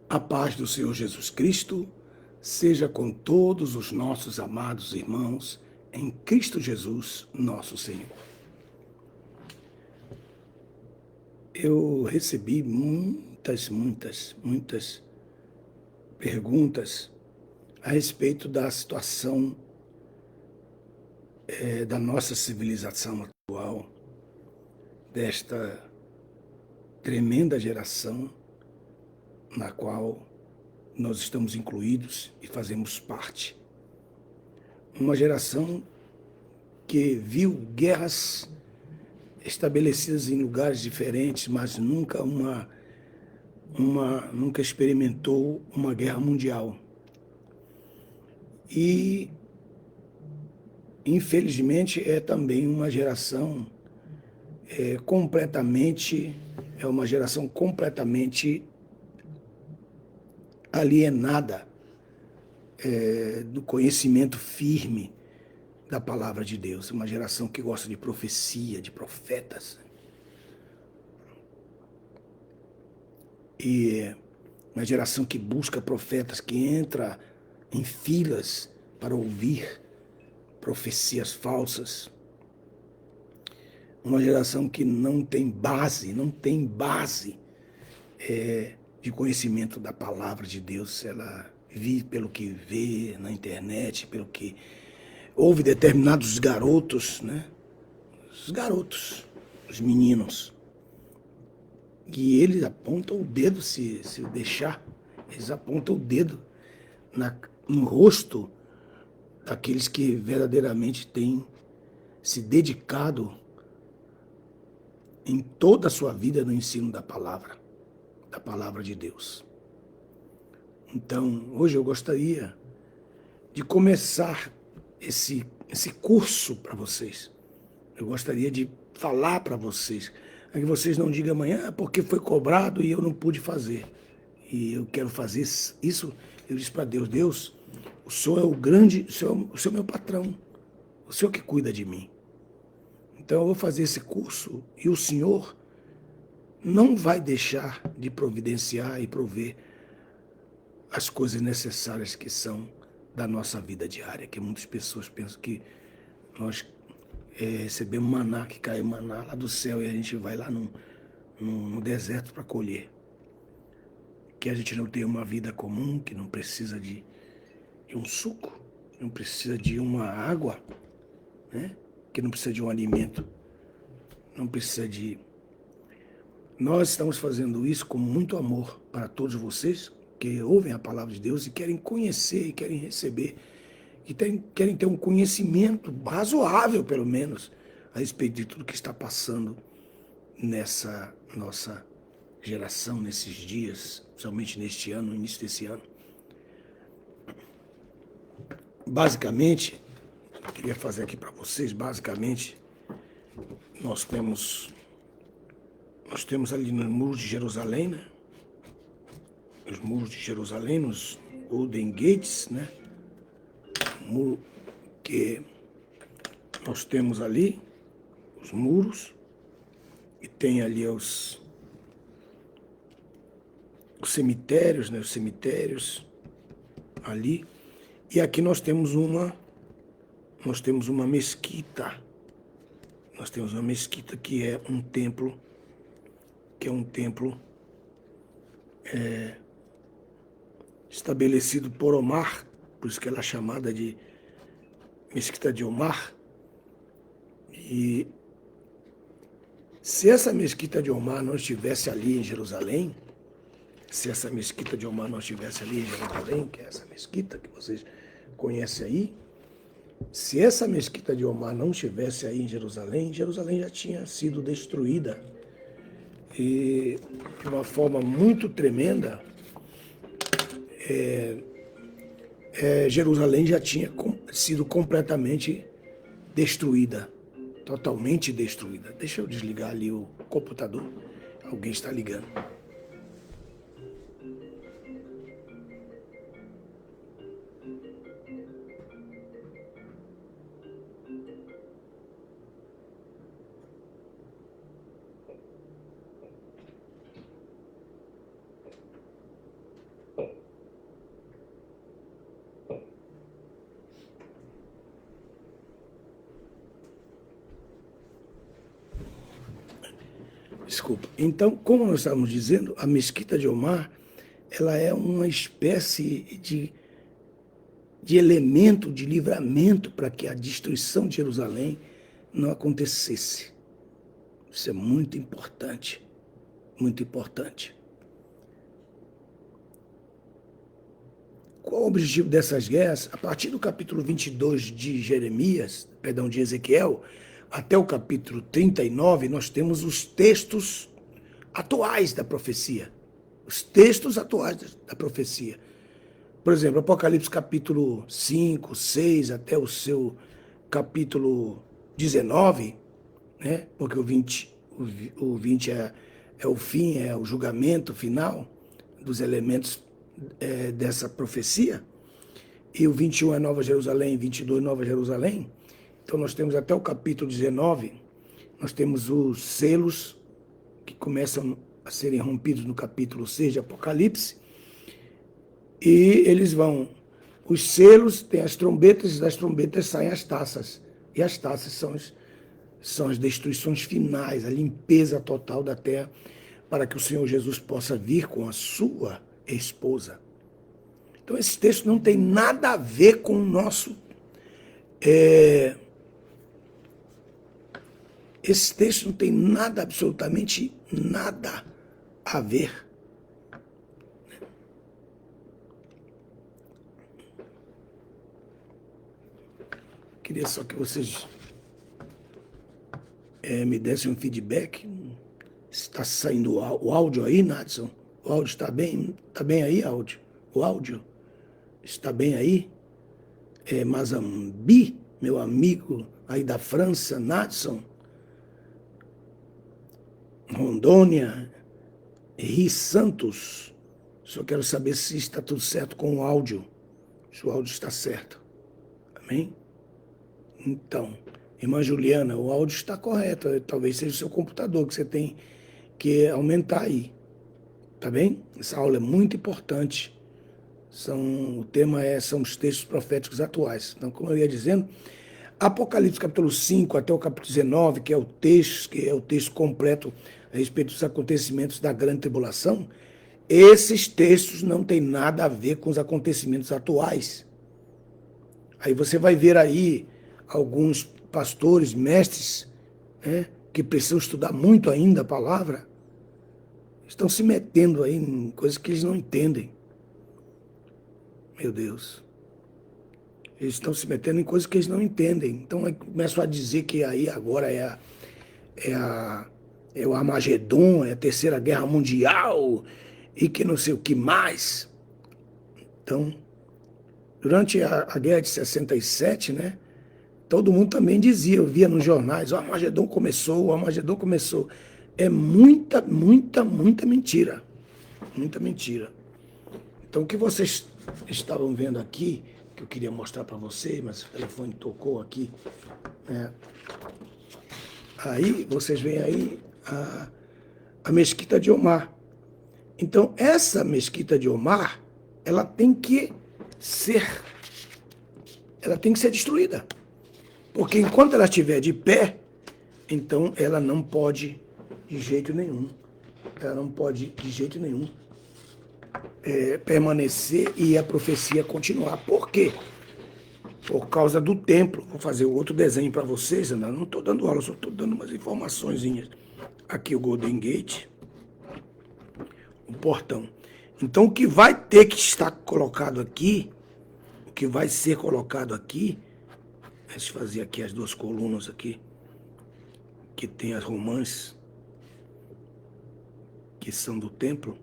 A paz do Senhor Jesus Cristo seja com todos os nossos amados irmãos em Cristo Jesus, nosso Senhor. Eu recebi muitas perguntas a respeito da situação da nossa civilização atual, desta tremenda geração na qual nós estamos incluídos e fazemos parte. Uma geração que viu guerras estabelecidas em lugares diferentes, mas nunca experimentou uma guerra mundial. E, infelizmente, é também uma geração completamente alienada do conhecimento firme da palavra de Deus. Uma geração que gosta de profecia, de profetas. E uma geração que busca profetas, que entra em filas para ouvir profecias falsas. Uma geração que não tem base de conhecimento da palavra de Deus. Ela vive pelo que vê na internet, pelo que ouve determinados garotos, né? Os garotos, os meninos. E eles apontam o dedo, se deixar, eles apontam o dedo no rosto daqueles que verdadeiramente têm se dedicado em toda a sua vida no ensino da palavra de Deus. Então, hoje eu gostaria de começar esse curso para vocês. Eu gostaria de falar para vocês, para que vocês não digam amanhã porque foi cobrado e eu não pude fazer. E eu quero fazer isso. Eu disse para Deus: Deus, o Senhor é o grande, o Senhor é meu patrão, o Senhor que cuida de mim. Então eu vou fazer esse curso e o Senhor não vai deixar de providenciar e prover as coisas necessárias que são da nossa vida diária, que muitas pessoas pensam que nós recebemos maná, que cai maná lá do céu e a gente vai lá no deserto para colher. Que a gente não tem uma vida comum, que não precisa de um suco, não precisa de uma água, né? Que não precisa de um alimento, não precisa de... Nós estamos fazendo isso com muito amor para todos vocês que ouvem a palavra de Deus e querem conhecer e querem receber, e querem ter um conhecimento razoável, pelo menos, a respeito de tudo que está passando nessa nossa geração, nesses dias, principalmente neste ano, no início desse ano. Basicamente, eu queria fazer aqui para vocês, nós temos ali nos muros de Jerusalém, né? Os muros de Jerusalém, nos Golden Gates, né? O muro que nós temos ali, os muros, e tem ali os cemitérios, né? Os cemitérios ali. E aqui nós temos uma mesquita. Nós temos uma mesquita que é um templo, estabelecido por Omar, por isso que ela é chamada de Mesquita de Omar. E se essa Mesquita de Omar não estivesse ali em Jerusalém, que é essa mesquita que vocês conhecem aí, se essa mesquita de Omar não estivesse aí em Jerusalém, Jerusalém já tinha sido destruída. E de uma forma muito tremenda, Jerusalém já tinha sido completamente destruída, totalmente destruída. Deixa eu desligar ali o computador, alguém está ligando. Desculpa. Então, como nós estávamos dizendo, a mesquita de Omar, ela é uma espécie de elemento de livramento para que a destruição de Jerusalém não acontecesse. Isso é muito importante, muito importante. Qual o objetivo dessas guerras? A partir do capítulo 22 de de Ezequiel, até o capítulo 39, nós temos os textos atuais da profecia. Os textos atuais da profecia. Por exemplo, Apocalipse capítulo 5, 6, até o seu capítulo 19, né? Porque o 20 é o fim, é o julgamento final dos elementos dessa profecia. E o 21 é Nova Jerusalém, 22 Nova Jerusalém. Então nós temos até o capítulo 19, nós temos os selos que começam a serem rompidos no capítulo 6 de Apocalipse. E eles vão, os selos têm as trombetas, e das trombetas saem as taças. E as taças são as destruições finais, a limpeza total da terra, para que o Senhor Jesus possa vir com a sua esposa. Então esse texto não tem nada a ver com o nosso... Esse texto não tem nada, absolutamente nada a ver. Queria só que vocês me dessem um feedback. Está saindo o áudio aí, Nadson? O áudio está bem? Está bem aí, áudio? O áudio está bem aí? Mazambi, meu amigo aí da França, Nadson, Rondônia, Ri Santos. Só quero saber se está tudo certo com o áudio. Se o áudio está certo. Amém? Então, irmã Juliana, o áudio está correto. Talvez seja o seu computador que você tem que aumentar aí. Tá bem? Essa aula é muito importante. O tema são os textos proféticos atuais. Então, como eu ia dizendo, Apocalipse capítulo 5 até o capítulo 19, que é o texto completo a respeito dos acontecimentos da grande tribulação, esses textos não têm nada a ver com os acontecimentos atuais. Aí você vai ver aí alguns pastores, mestres, né, que precisam estudar muito ainda a palavra, estão se metendo aí em coisas que eles não entendem. Meu Deus. Eles estão se metendo em coisas que eles não entendem. Então começam a dizer que aí agora é o Armagedon, é a Terceira Guerra Mundial e que não sei o que mais. Então, durante a Guerra de 67, né, todo mundo também dizia, eu via nos jornais, o Armagedon começou. É muita, muita, muita mentira. Muita mentira. Então, o que vocês estavam vendo aqui, que eu queria mostrar para vocês, mas o telefone tocou aqui. Aí, vocês veem aí a mesquita de Omar. Então, essa mesquita de Omar, ela tem que ser destruída. Porque enquanto ela estiver de pé, então ela não pode de jeito nenhum. Ela não pode de jeito nenhum permanecer e a profecia continuar. Por quê? Por causa do templo. Vou fazer outro desenho para vocês. Não estou dando aula, só estou dando umas informaçõezinhas. Aqui o Golden Gate, o portão. Então o que vai ter que estar colocado aqui, o que vai ser colocado aqui, deixa eu fazer aqui as duas colunas aqui, que tem as romãs, que são do templo,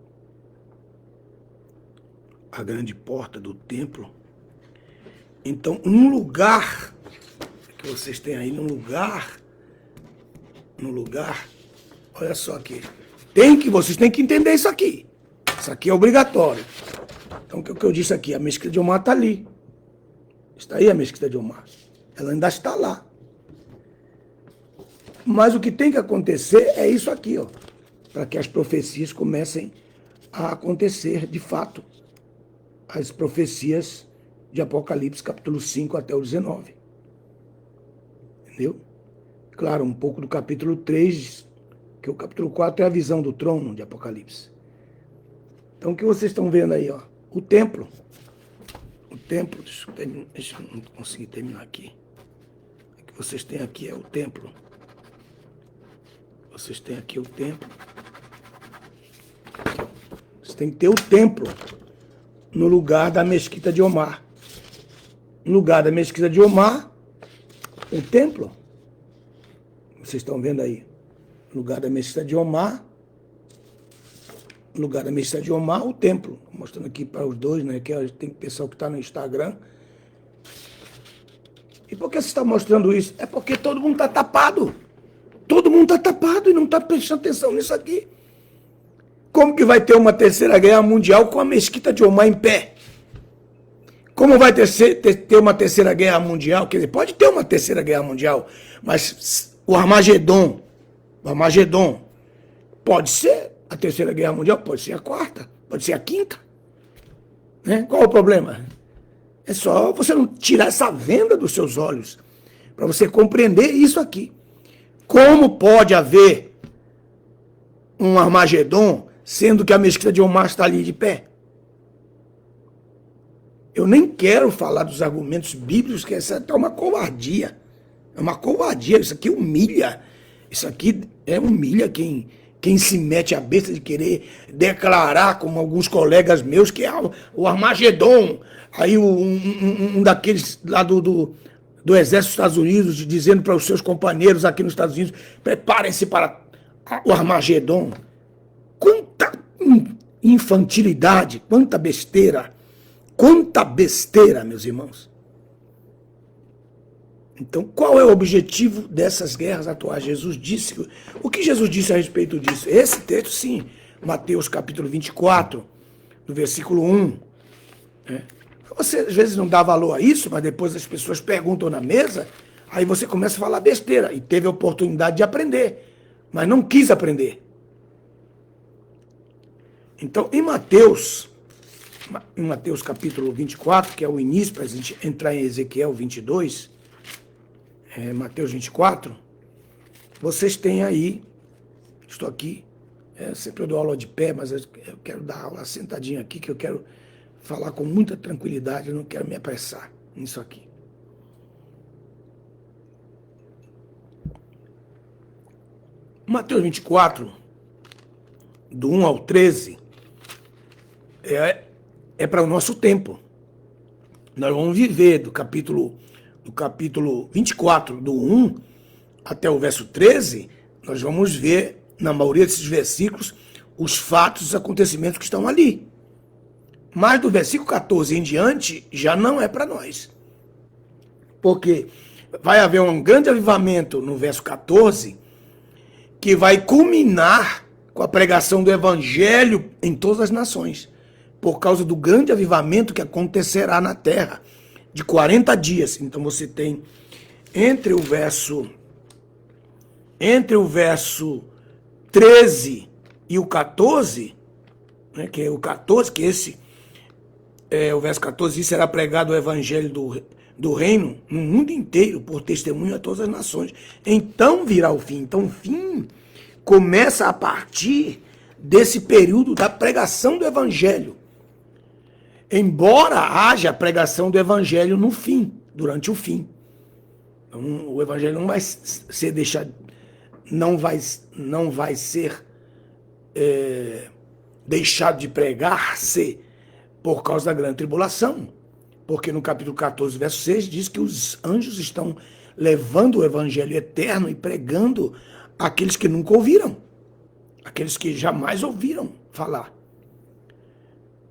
a grande porta do templo. Então, um lugar que vocês têm aí, no lugar, olha só aqui, vocês têm que entender isso aqui. Isso aqui é obrigatório. Então, o que eu disse aqui, a mesquita de Omar está ali. Está aí a mesquita de Omar. Ela ainda está lá. Mas o que tem que acontecer é isso aqui, ó, para que as profecias comecem a acontecer de fato. As profecias de Apocalipse, capítulo 5 até o 19. Entendeu? Claro, um pouco do capítulo 3, porque o capítulo 4 é a visão do trono de Apocalipse. Então, o que vocês estão vendo aí? Ó? O templo. O templo, deixa eu não conseguir terminar aqui. O que vocês têm aqui é o templo. Vocês têm aqui o templo. Vocês têm que ter o templo no lugar da mesquita de Omar. No lugar da mesquita de Omar, o templo. Vocês estão vendo aí. No lugar da mesquita de Omar, no lugar da mesquita de Omar, o templo. Mostrando aqui para os dois, né? Que tem pessoal que está no Instagram. E por que você está mostrando isso? É porque todo mundo está tapado. Todo mundo está tapado e não está prestando atenção nisso aqui. Como que vai ter uma terceira guerra mundial com a mesquita de Omar em pé? Como vai ter uma terceira guerra mundial? Quer dizer, pode ter uma terceira guerra mundial, mas o Armagedon pode ser a terceira guerra mundial, pode ser a quarta, pode ser a quinta. Né? Qual o problema? É só você não tirar essa venda dos seus olhos para você compreender isso aqui. Como pode haver um Armagedon sendo que a mesquita de Omar está ali de pé? Eu nem quero falar dos argumentos bíblicos, que essa é uma covardia. É uma covardia, isso aqui humilha. Isso aqui humilha quem se mete a besta de querer declarar, como alguns colegas meus, que é o Armagedon. Aí um daqueles lá do Exército dos Estados Unidos, dizendo para os seus companheiros aqui nos Estados Unidos, preparem-se para o Armagedon. Quanta infantilidade, quanta besteira. Quanta besteira, meus irmãos. Então, qual é o objetivo dessas guerras atuais? Jesus disse, o que Jesus disse a respeito disso? Esse texto, sim, Mateus capítulo 24, do versículo 1. Você às vezes não dá valor a isso, mas depois as pessoas perguntam na mesa, aí você começa a falar besteira, e teve a oportunidade de aprender, mas não quis aprender. Então, em Mateus capítulo 24, que é o início, para a gente entrar em Ezequiel 22, Mateus 24, vocês têm aí, estou aqui, sempre eu dou aula de pé, mas eu quero dar aula sentadinho aqui, que eu quero falar com muita tranquilidade, eu não quero me apressar nisso aqui. Mateus 24, do 1 ao 13, é para o nosso tempo. Nós vamos viver do capítulo 24, do 1 até o verso 13, nós vamos ver, na maioria desses versículos, os fatos, os acontecimentos que estão ali. Mas do versículo 14 em diante, já não é para nós. Porque vai haver um grande avivamento no verso 14, que vai culminar com a pregação do evangelho em todas as nações, por causa do grande avivamento que acontecerá na terra, de 40 dias. Então você tem entre o verso 13 e o 14, né, que é o 14, que o verso 14, será pregado o evangelho do reino no mundo inteiro, por testemunho a todas as nações. Então virá o fim. Então o fim começa a partir desse período da pregação do evangelho. Embora haja a pregação do evangelho no fim, durante o fim. Então, o evangelho não vai ser deixado, não vai ser deixado de pregar-se por causa da grande tribulação. Porque no capítulo 14, verso 6, diz que os anjos estão levando o evangelho eterno e pregando àqueles que nunca ouviram, aqueles que jamais ouviram falar.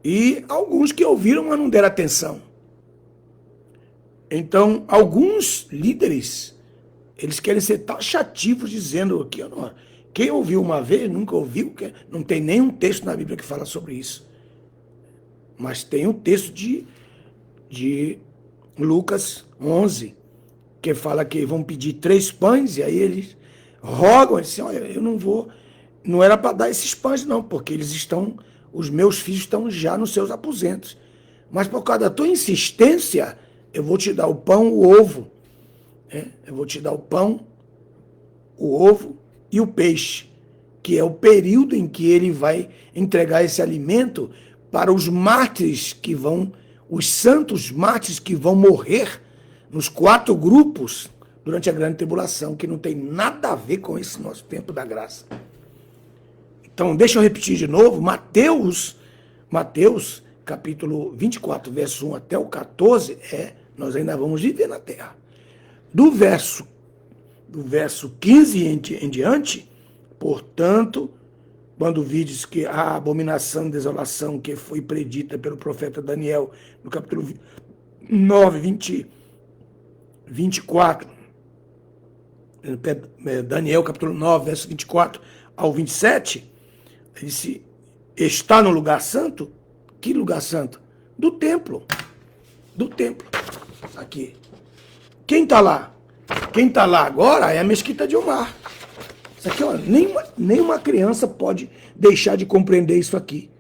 E alguns que ouviram, mas não deram atenção. Então, alguns líderes, eles querem ser taxativos, dizendo aqui, quem ouviu uma vez, nunca ouviu, não tem nenhum texto na Bíblia que fala sobre isso. Mas tem um texto de Lucas 11, que fala que vão pedir 3 pães, e aí eles rogam, eles dizem, olha, eu não era para dar esses pães não, porque os meus filhos estão já nos seus aposentos. Mas por causa da tua insistência, eu vou te dar o pão, o ovo. Eu vou te dar o pão, o ovo e o peixe. que é o período em que ele vai entregar esse alimento para os mártires que vão, os santos mártires que vão morrer nos 4 grupos durante a grande tribulação, que não tem nada a ver com esse nosso tempo da graça. Então, deixa eu repetir de novo, Mateus, capítulo 24, verso 1 até o 14, nós ainda vamos viver na terra. Do verso 15 em diante, portanto, quando vides que a abominação e desolação que foi predita pelo profeta Daniel, no capítulo 9, 24, Daniel capítulo 9, verso 24 ao 27, ele disse, está no lugar santo. Que lugar santo? Do templo. Do templo. Aqui. Quem está lá? Quem está lá agora é a mesquita de Omar. Isso aqui, ó, nenhuma criança pode deixar de compreender isso aqui.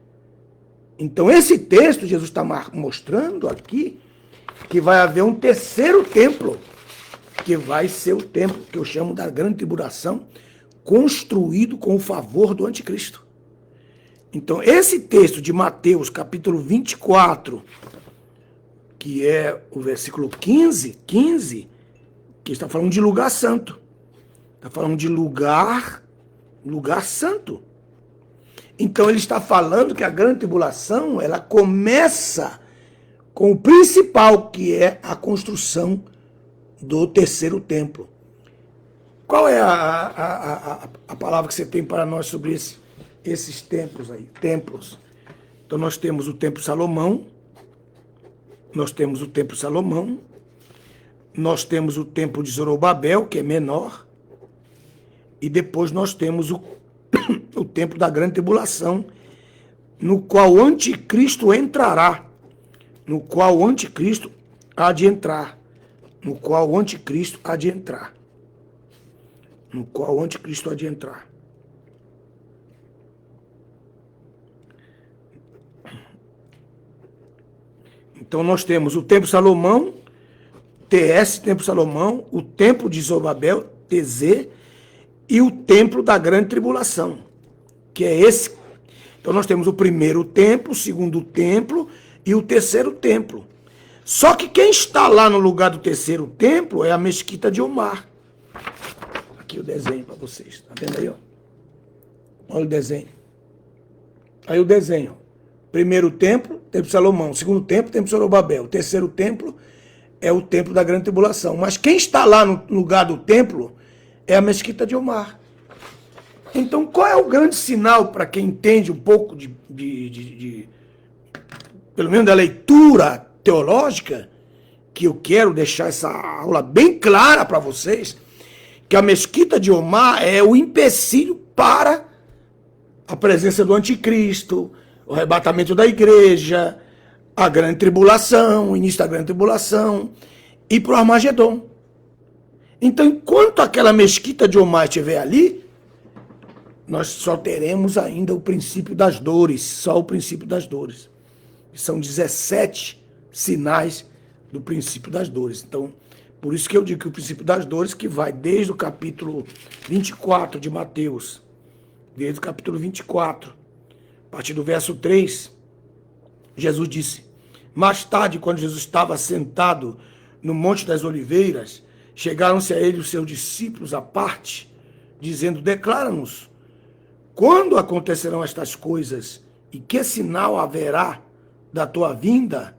Então, esse texto, Jesus está mostrando aqui que vai haver um terceiro templo, que vai ser o templo que eu chamo da grande tribulação, construído com o favor do anticristo. Então, esse texto de Mateus, capítulo 24, que é o versículo 15, que está falando de lugar santo. Está falando de lugar santo. Então, ele está falando que a grande tribulação, ela começa com o principal, que é a construção do terceiro templo. Qual é a palavra que você tem para nós sobre esses templos aí? Templos. Então, nós temos o Templo Salomão, nós temos o Templo Salomão, nós temos o Templo de Zorobabel, que é menor, e depois nós temos o Templo da Grande Tribulação, no qual o anticristo entrará, no qual o anticristo há de entrar, no qual o anticristo há de entrar, no qual o anticristo há de entrar. Então nós temos o Templo Salomão, TS, Templo Salomão, o Templo de Zorobabel, TZ, e o Templo da Grande Tribulação, que é esse. Então nós temos o primeiro templo, o segundo templo e o terceiro templo. Só que quem está lá no lugar do terceiro templo é a mesquita de Omar. Aqui o desenho para vocês, tá vendo aí, ó? Olha o desenho. Aí o desenho. Primeiro templo, Templo Salomão. Segundo templo, Templo Zorobabel. O terceiro templo é o Templo da Grande Tribulação. Mas quem está lá no lugar do templo é a mesquita de Omar. Então, qual é o grande sinal para quem entende um pouco pelo menos da leitura teológica, que eu quero deixar essa aula bem clara para vocês, que a mesquita de Omar é o empecilho para a presença do anticristo, o arrebatamento da igreja, a grande tribulação, o início da grande tribulação, e para o Armagedon. Então, enquanto aquela mesquita de Omar estiver ali, nós só teremos ainda o princípio das dores, só o princípio das dores. São 17 sinais do princípio das dores. Então, por isso que eu digo que o princípio das dores, que vai desde o capítulo 24 de Mateus, desde o capítulo 24, a partir do verso 3, Jesus disse, mais tarde, quando Jesus estava sentado no Monte das Oliveiras, chegaram-se a ele os seus discípulos à parte, dizendo, declara-nos, quando acontecerão estas coisas e que sinal haverá da tua vinda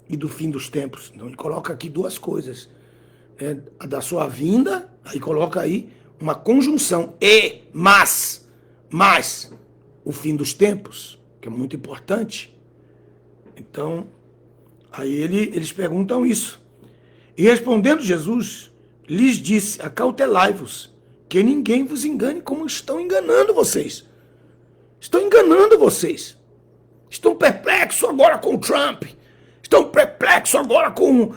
e do fim dos tempos? Então ele coloca aqui duas coisas, a da sua vinda, aí coloca aí uma conjunção, mas o fim dos tempos, que é muito importante. Então, aí eles perguntam isso. E respondendo Jesus, lhes disse, acautelai-vos, que ninguém vos engane como estão enganando vocês. Estão enganando vocês. Estão perplexos agora com o Trump. Estão perplexos agora com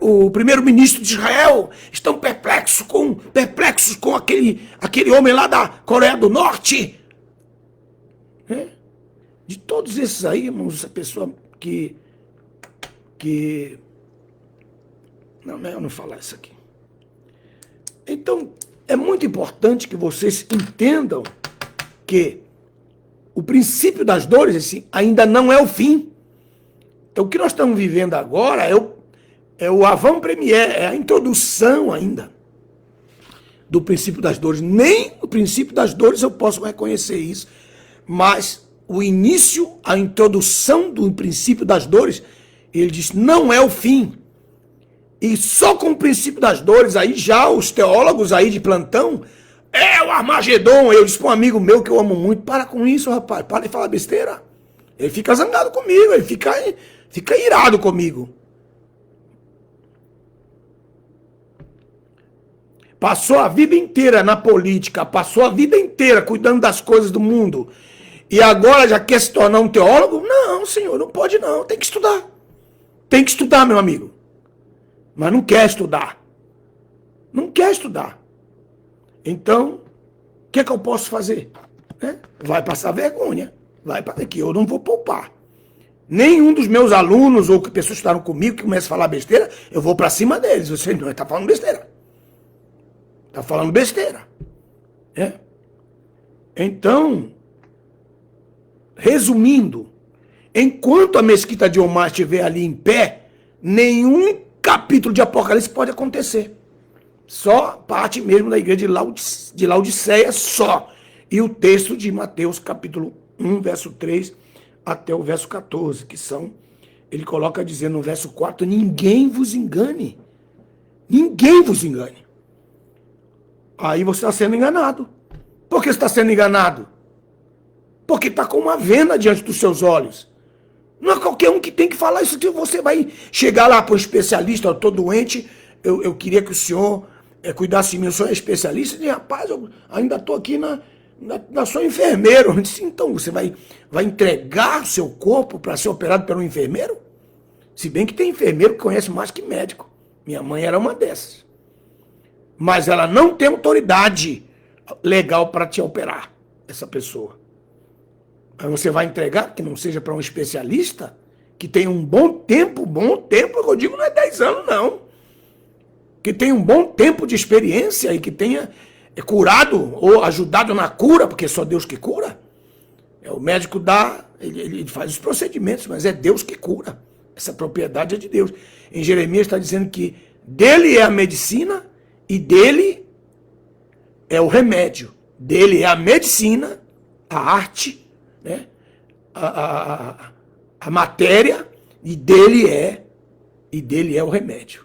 o primeiro-ministro de Israel. Estão perplexos com aquele homem lá da Coreia do Norte. De todos esses aí, irmãos, essa pessoa que... Não, melhor não falar isso aqui. Então, é muito importante que vocês entendam que o princípio das dores assim, ainda não é o fim. Então, o que nós estamos vivendo agora é o avant-première, é a introdução ainda do princípio das dores. Nem o princípio das dores eu posso reconhecer isso, mas o início, a introdução do princípio das dores, ele diz, não é o fim. E só com o princípio das dores, aí já os teólogos aí de plantão, é o Armagedon. Eu disse para um amigo meu que eu amo muito, para com isso, rapaz, para de falar besteira. Ele fica zangado comigo, ele fica irado comigo. Passou a vida inteira na política, passou a vida inteira cuidando das coisas do mundo, e agora já quer se tornar um teólogo? Não, senhor, não pode não, tem que estudar. Tem que estudar, meu amigo. Mas não quer estudar. Não quer estudar. Então, o que é que eu posso fazer? Vai passar vergonha. Vai para aqui, eu não vou poupar. Nenhum dos meus alunos ou que pessoas que estudaram comigo que começam a falar besteira, eu vou para cima deles. Você não está falando besteira. Está falando besteira. Então, resumindo, enquanto a mesquita de Omar estiver ali em pé, nenhum capítulo de Apocalipse pode acontecer. Só parte mesmo da igreja de Laodiceia, só. E o texto de Mateus, capítulo 1, verso 3, até o verso 14, que são, ele coloca dizendo no verso 4, ninguém vos engane. Ninguém vos engane. Aí você está sendo enganado. Por que você está sendo enganado? Porque está com uma venda diante dos seus olhos. Não é qualquer um que tem que falar isso, que você vai chegar lá para um especialista, eu estou doente, eu queria que o senhor cuidasse de mim, eu sou especialista, e rapaz, eu ainda estou aqui sou enfermeiro. Eu disse, então, você vai entregar o seu corpo para ser operado por um enfermeiro? Se bem que tem enfermeiro que conhece mais que médico. Minha mãe era uma dessas. Mas ela não tem autoridade legal para te operar, essa pessoa. Aí você vai entregar, que não seja para um especialista, que tem um bom tempo, eu digo não é 10 anos não, que tem um bom tempo de experiência e que tenha curado ou ajudado na cura, porque é só Deus que cura. O médico ele faz os procedimentos, mas é Deus que cura. Essa propriedade é de Deus. Em Jeremias está dizendo que dele é a medicina e dele é o remédio. Dele é a medicina, a arte, né? a matéria, e dele é o remédio.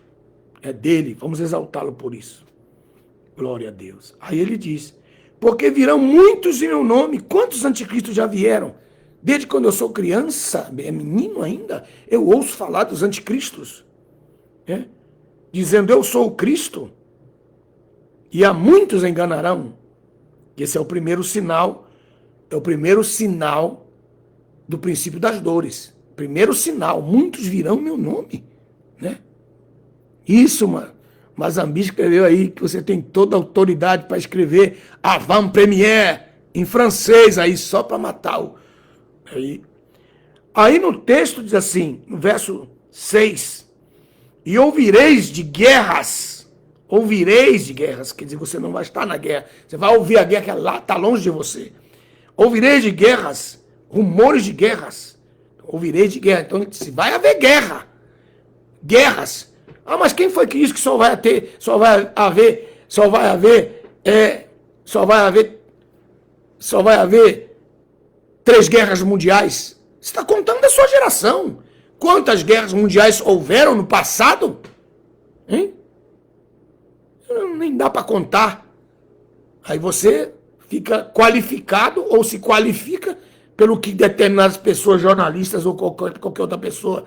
É dele, vamos exaltá-lo por isso. Glória a Deus. Aí ele diz, porque virão muitos em meu nome. Quantos anticristos já vieram? Desde quando eu sou criança, menino ainda, eu ouço falar dos anticristos, dizendo eu sou o Cristo, e a muitos enganarão. Esse é o primeiro sinal, do princípio das dores. Primeiro sinal, muitos virão em meu nome, né? Isso, mano. Mazambi escreveu aí que você tem toda a autoridade para escrever avant-première em francês aí, só para matar o... Aí no texto diz assim, no verso 6, e ouvireis de guerras, quer dizer, você não vai estar na guerra, você vai ouvir a guerra que lá está longe de você. Ouvireis de guerras, rumores de guerras, ouvireis de guerra, então vai haver guerra, guerras. Ah, mas quem foi que disse que só vai haver 3 guerras mundiais? Você está contando da sua geração. Quantas guerras mundiais houveram no passado? Hein? Nem dá para contar. Aí você fica qualificado ou se qualifica pelo que determinadas pessoas, jornalistas ou qualquer outra pessoa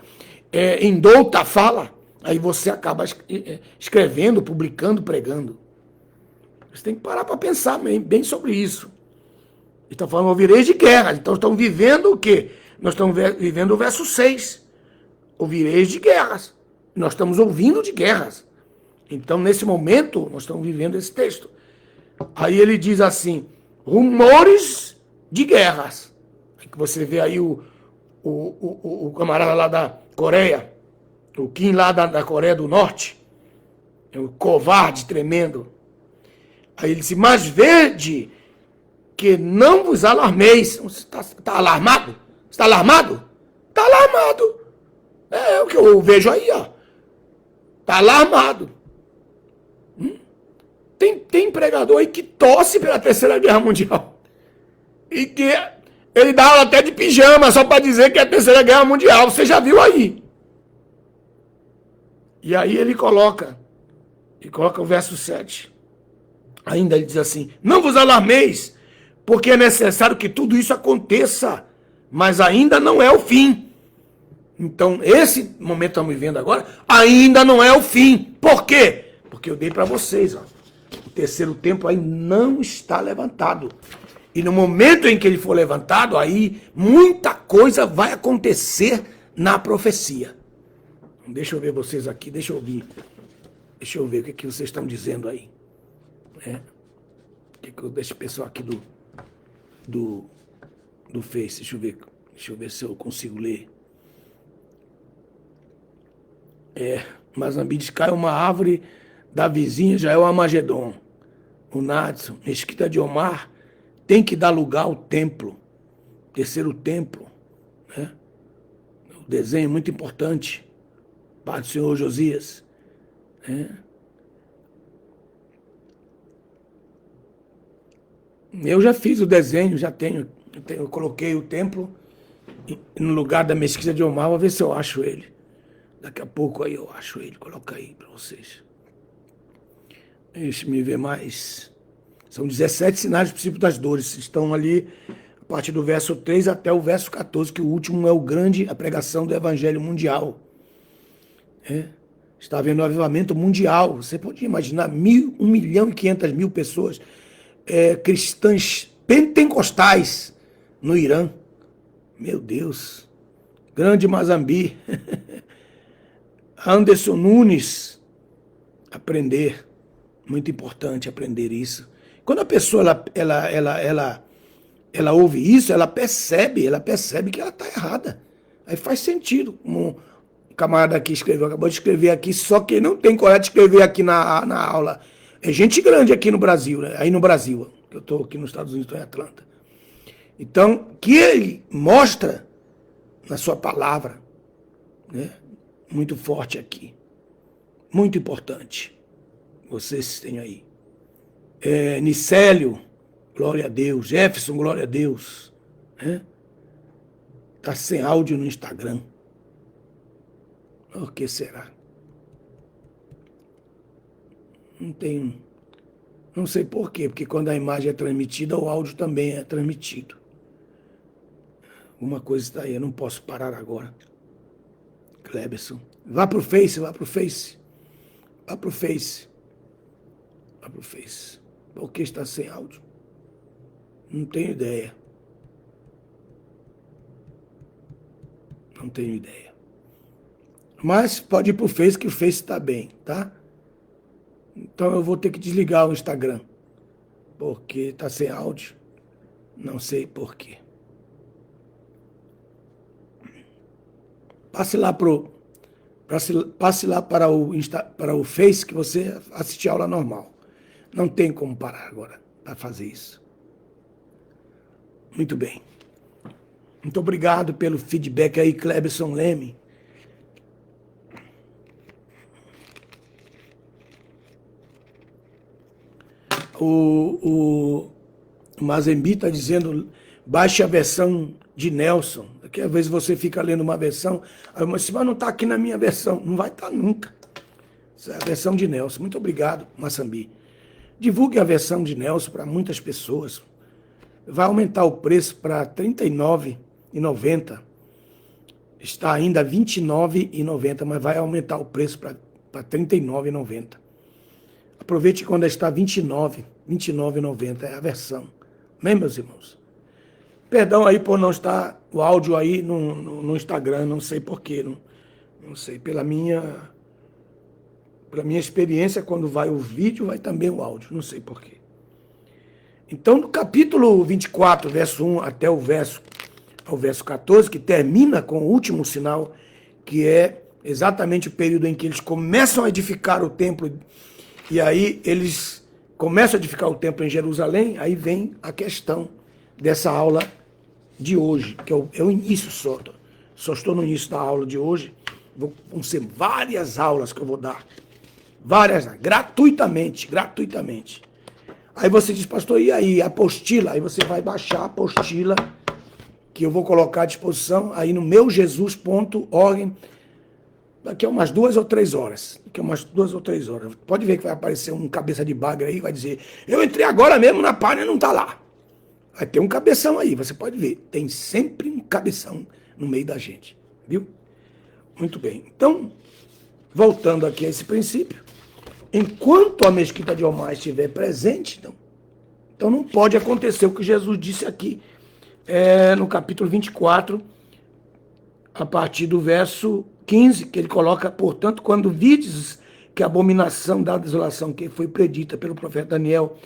indouta fala. Aí você acaba escrevendo, publicando, pregando. Você tem que parar para pensar bem sobre isso. Estão falando, ouvireis de guerra. Então estão vivendo o quê? Nós estamos vivendo o verso 6. Ouvireis de guerras. Nós estamos ouvindo de guerras. Então, nesse momento, nós estamos vivendo esse texto. Aí ele diz assim, rumores de guerras. Aí que você vê aí o camarada lá da Coreia, o Kim lá da Coreia do Norte, é um covarde tremendo. Aí ele disse, mas vede que não vos alarmeis. Você está alarmado? Você está alarmado? Está alarmado. É o que eu vejo aí, ó. Está alarmado. Tem pregador aí que torce pela Terceira Guerra Mundial. E que ele dá aula até de pijama só para dizer que é a Terceira Guerra Mundial. Você já viu aí. E aí ele coloca o verso 7. Ainda ele diz assim, não vos alarmeis, porque é necessário que tudo isso aconteça, mas ainda não é o fim. Então, esse momento que estamos vivendo agora, ainda não é o fim. Por quê? Porque eu dei para vocês, ó. O terceiro templo aí não está levantado. E no momento em que ele for levantado, aí muita coisa vai acontecer na profecia. Deixa eu ver vocês aqui, deixa eu ouvir. Deixa eu ver o que vocês estão dizendo aí. Deixa o pessoal aqui do Face, deixa eu ver se eu consigo ler. Mazambi diz, cai uma árvore da vizinha, já é o Armagedon. O Nadson, Mesquita de Omar, tem que dar lugar ao templo, terceiro templo. Né? O desenho é muito importante. Pai do Senhor Josias. Eu já fiz o desenho, eu coloquei o templo no lugar da Mesquita de Omar, vou ver se eu acho ele. Daqui a pouco aí eu acho ele, coloca aí para vocês. Deixa me ver mais. São 17 sinais do princípio das dores. Estão ali a partir do verso 3 até o verso 14, que o último é a pregação do Evangelho mundial. Está havendo um avivamento mundial. Você pode imaginar 1.500.000 pessoas cristãs pentecostais no Irã. Meu Deus. Grande Mazambi. Anderson Nunes. Aprender. Muito importante aprender isso. Quando a pessoa ela ouve isso, ela percebe que ela está errada. Aí faz sentido. Como o camarada aqui acabou de escrever aqui, só que não tem coragem de escrever aqui na aula. É gente grande aqui no Brasil, né? Aí no Brasil, eu estou aqui nos Estados Unidos, estou em Atlanta. Então, que ele mostra na sua palavra, né? Muito forte aqui. Muito importante. Vocês têm aí. Nicélio, glória a Deus. Jefferson, glória a Deus. Está sem áudio no Instagram. O que será? Não sei por quê, porque quando a imagem é transmitida, o áudio também é transmitido. Alguma coisa está aí, eu não posso parar agora. Cleberson. Vá pro Face. Por que está sem áudio? Não tenho ideia. Mas pode ir pro Face, que o Face está bem, tá? Então eu vou ter que desligar o Instagram. Porque está sem áudio. Não sei por quê. Passe lá para o Face, que você assiste a aula normal. Não tem como parar agora para fazer isso. Muito bem. Muito obrigado pelo feedback aí, Cleberson Leme. O Mazembi está dizendo, baixe a versão de Nelson. Daqui a vez você fica lendo uma versão, aí mas não está aqui na minha versão. Não vai estar nunca. Essa é a versão de Nelson. Muito obrigado, Mazembi. Divulgue a versão de Nelson para muitas pessoas. Vai aumentar o preço para R$ 39,90. Está ainda R$ 29,90, mas vai aumentar o preço para R$ 39,90. Aproveite quando está R$ 29,90 é a versão. Amém, meus irmãos? Perdão aí por não estar o áudio aí no Instagram, não sei porquê. Não sei, pela minha experiência, quando vai o vídeo, vai também o áudio, não sei porquê. Então, no capítulo 24, verso 1 até ao verso 14, que termina com o último sinal, que é exatamente o período em que eles começam a edificar o templo, e aí eles começa a edificar o templo em Jerusalém, aí vem a questão dessa aula de hoje, que é o início só. Só estou no início da aula de hoje. Vão ser várias aulas que eu vou dar. Várias, gratuitamente. Aí você diz, pastor, e aí, apostila? Aí você vai baixar a apostila que eu vou colocar à disposição aí no meujesus.org daqui a umas 2 ou 3 horas. Pode ver que vai aparecer um cabeça de bagre aí, vai dizer, eu entrei agora mesmo na página, não está lá. Vai ter um cabeção aí, você pode ver. Tem sempre um cabeção no meio da gente, viu? Muito bem. Então, voltando aqui a esse princípio, enquanto a mesquita de Omar estiver presente, então não pode acontecer o que Jesus disse aqui no capítulo 24, a partir do verso 15, que ele coloca, portanto, quando vides que a abominação da desolação que foi predita pelo profeta Daniel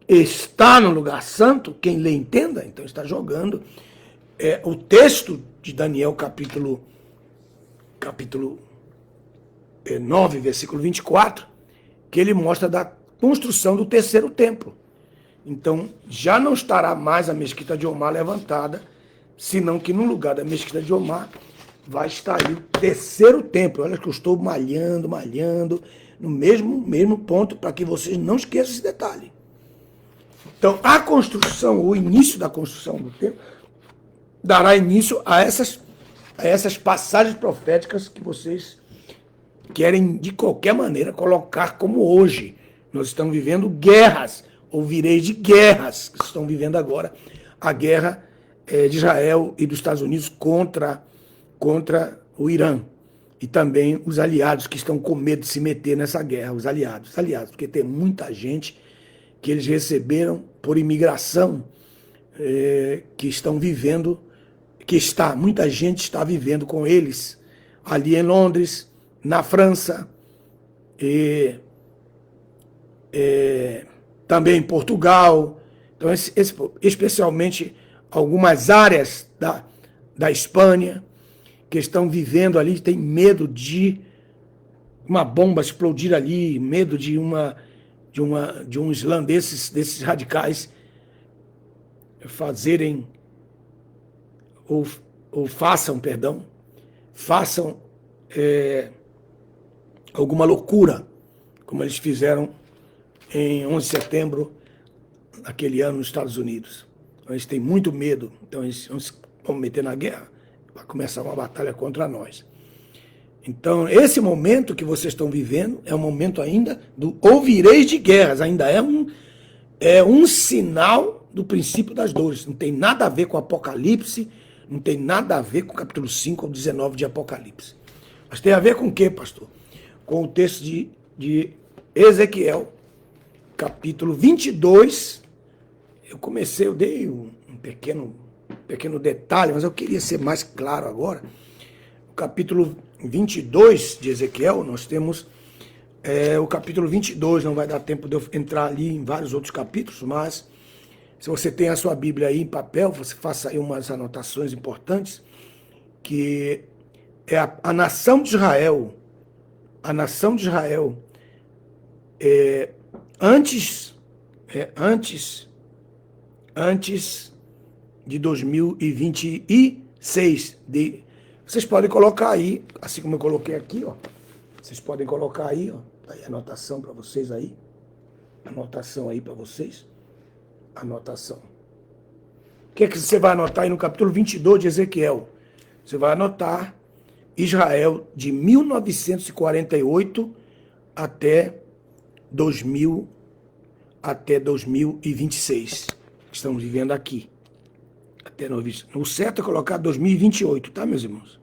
está no lugar santo, quem lê entenda, então está jogando o texto de Daniel, capítulo 9, versículo 24, que ele mostra da construção do terceiro templo. Então, já não estará mais a mesquita de Omar levantada, senão que no lugar da mesquita de Omar vai estar aí o terceiro templo. Olha que eu estou malhando, no mesmo ponto, para que vocês não esqueçam esse detalhe. Então, a construção, o início da construção do templo, dará início a essas passagens proféticas que vocês querem, de qualquer maneira, colocar como hoje. Nós estamos vivendo guerras, ouvireis de guerras, que estão vivendo agora, a guerra de Israel e dos Estados Unidos contra o Irã. E também os aliados que estão com medo de se meter nessa guerra, os aliados, porque tem muita gente que eles receberam por imigração, que estão vivendo, muita gente está vivendo com eles, ali em Londres, na França, também em Portugal, então, especialmente algumas áreas da Espanha, que estão vivendo ali, tem medo de uma bomba explodir ali, medo de um Islã desses radicais fazerem, ou façam alguma loucura, como eles fizeram em 11 de setembro, naquele ano, nos Estados Unidos. Então, eles têm muito medo, então eles vão meter na guerra, vai começar uma batalha contra nós. Então, esse momento que vocês estão vivendo é um momento ainda do ouvireis de guerras, ainda é um sinal do princípio das dores. Não tem nada a ver com Apocalipse, não tem nada a ver com o capítulo 5 ou 19 de Apocalipse. Mas tem a ver com o quê, pastor? Com o texto de Ezequiel, capítulo 22. Eu dei um pequeno detalhe, mas eu queria ser mais claro agora. O capítulo 22 de Ezequiel, nós temos o capítulo 22, não vai dar tempo de eu entrar ali em vários outros capítulos, mas se você tem a sua Bíblia aí em papel, você faça aí umas anotações importantes, que é a nação de Israel. A nação de Israel, antes de 2026, vocês podem colocar aí, assim como eu coloquei aqui, ó. Vocês podem colocar aí, ó. Tá aí a anotação para vocês aí. Anotação aí para vocês. Anotação. O que é que você vai anotar aí no capítulo 22 de Ezequiel? Você vai anotar Israel de 1948 até 2026. Estamos vivendo aqui. O certo é colocar 2028, tá, meus irmãos?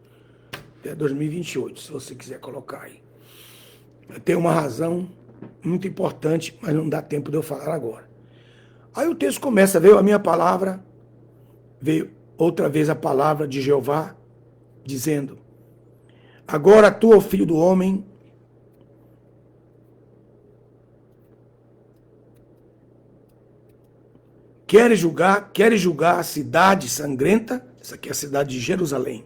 Até 2028, se você quiser colocar aí. Tem uma razão muito importante, mas não dá tempo de eu falar agora. Aí o texto começa, veio a minha palavra, veio outra vez a palavra de Jeová, dizendo: agora tu, ó filho do homem, queres julgar a cidade sangrenta? Essa aqui é a cidade de Jerusalém.